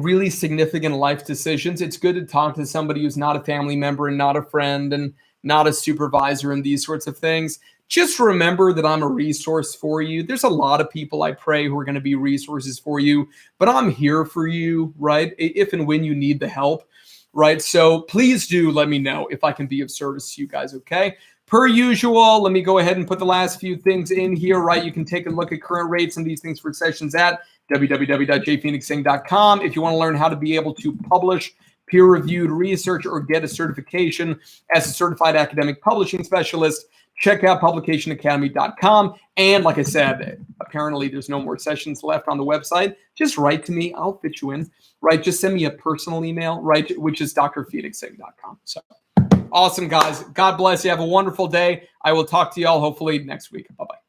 really significant life decisions, it's good to talk to somebody who's not a family member and not a friend and not a supervisor and these sorts of things. Just remember that I'm a resource for you. There's a lot of people I pray who are going to be resources for you, but I'm here for you, right? If and when you need the help, right? So please do let me know if I can be of service to you guys, okay? Per usual, let me go ahead and put the last few things in here, right? You can take a look at current rates and these things for sessions at www.drphoenixsingh.com. If you want to learn how to be able to publish peer-reviewed research or get a certification as a certified academic publishing specialist, check out publicationacademy.com. And like I said, apparently there's no more sessions left on the website. Just write to me. I'll fit you in, right? Just send me a personal email, right? Which is drphoenixsingh.com. So awesome, guys. God bless you. Have a wonderful day. I will talk to y'all hopefully next week. Bye-bye.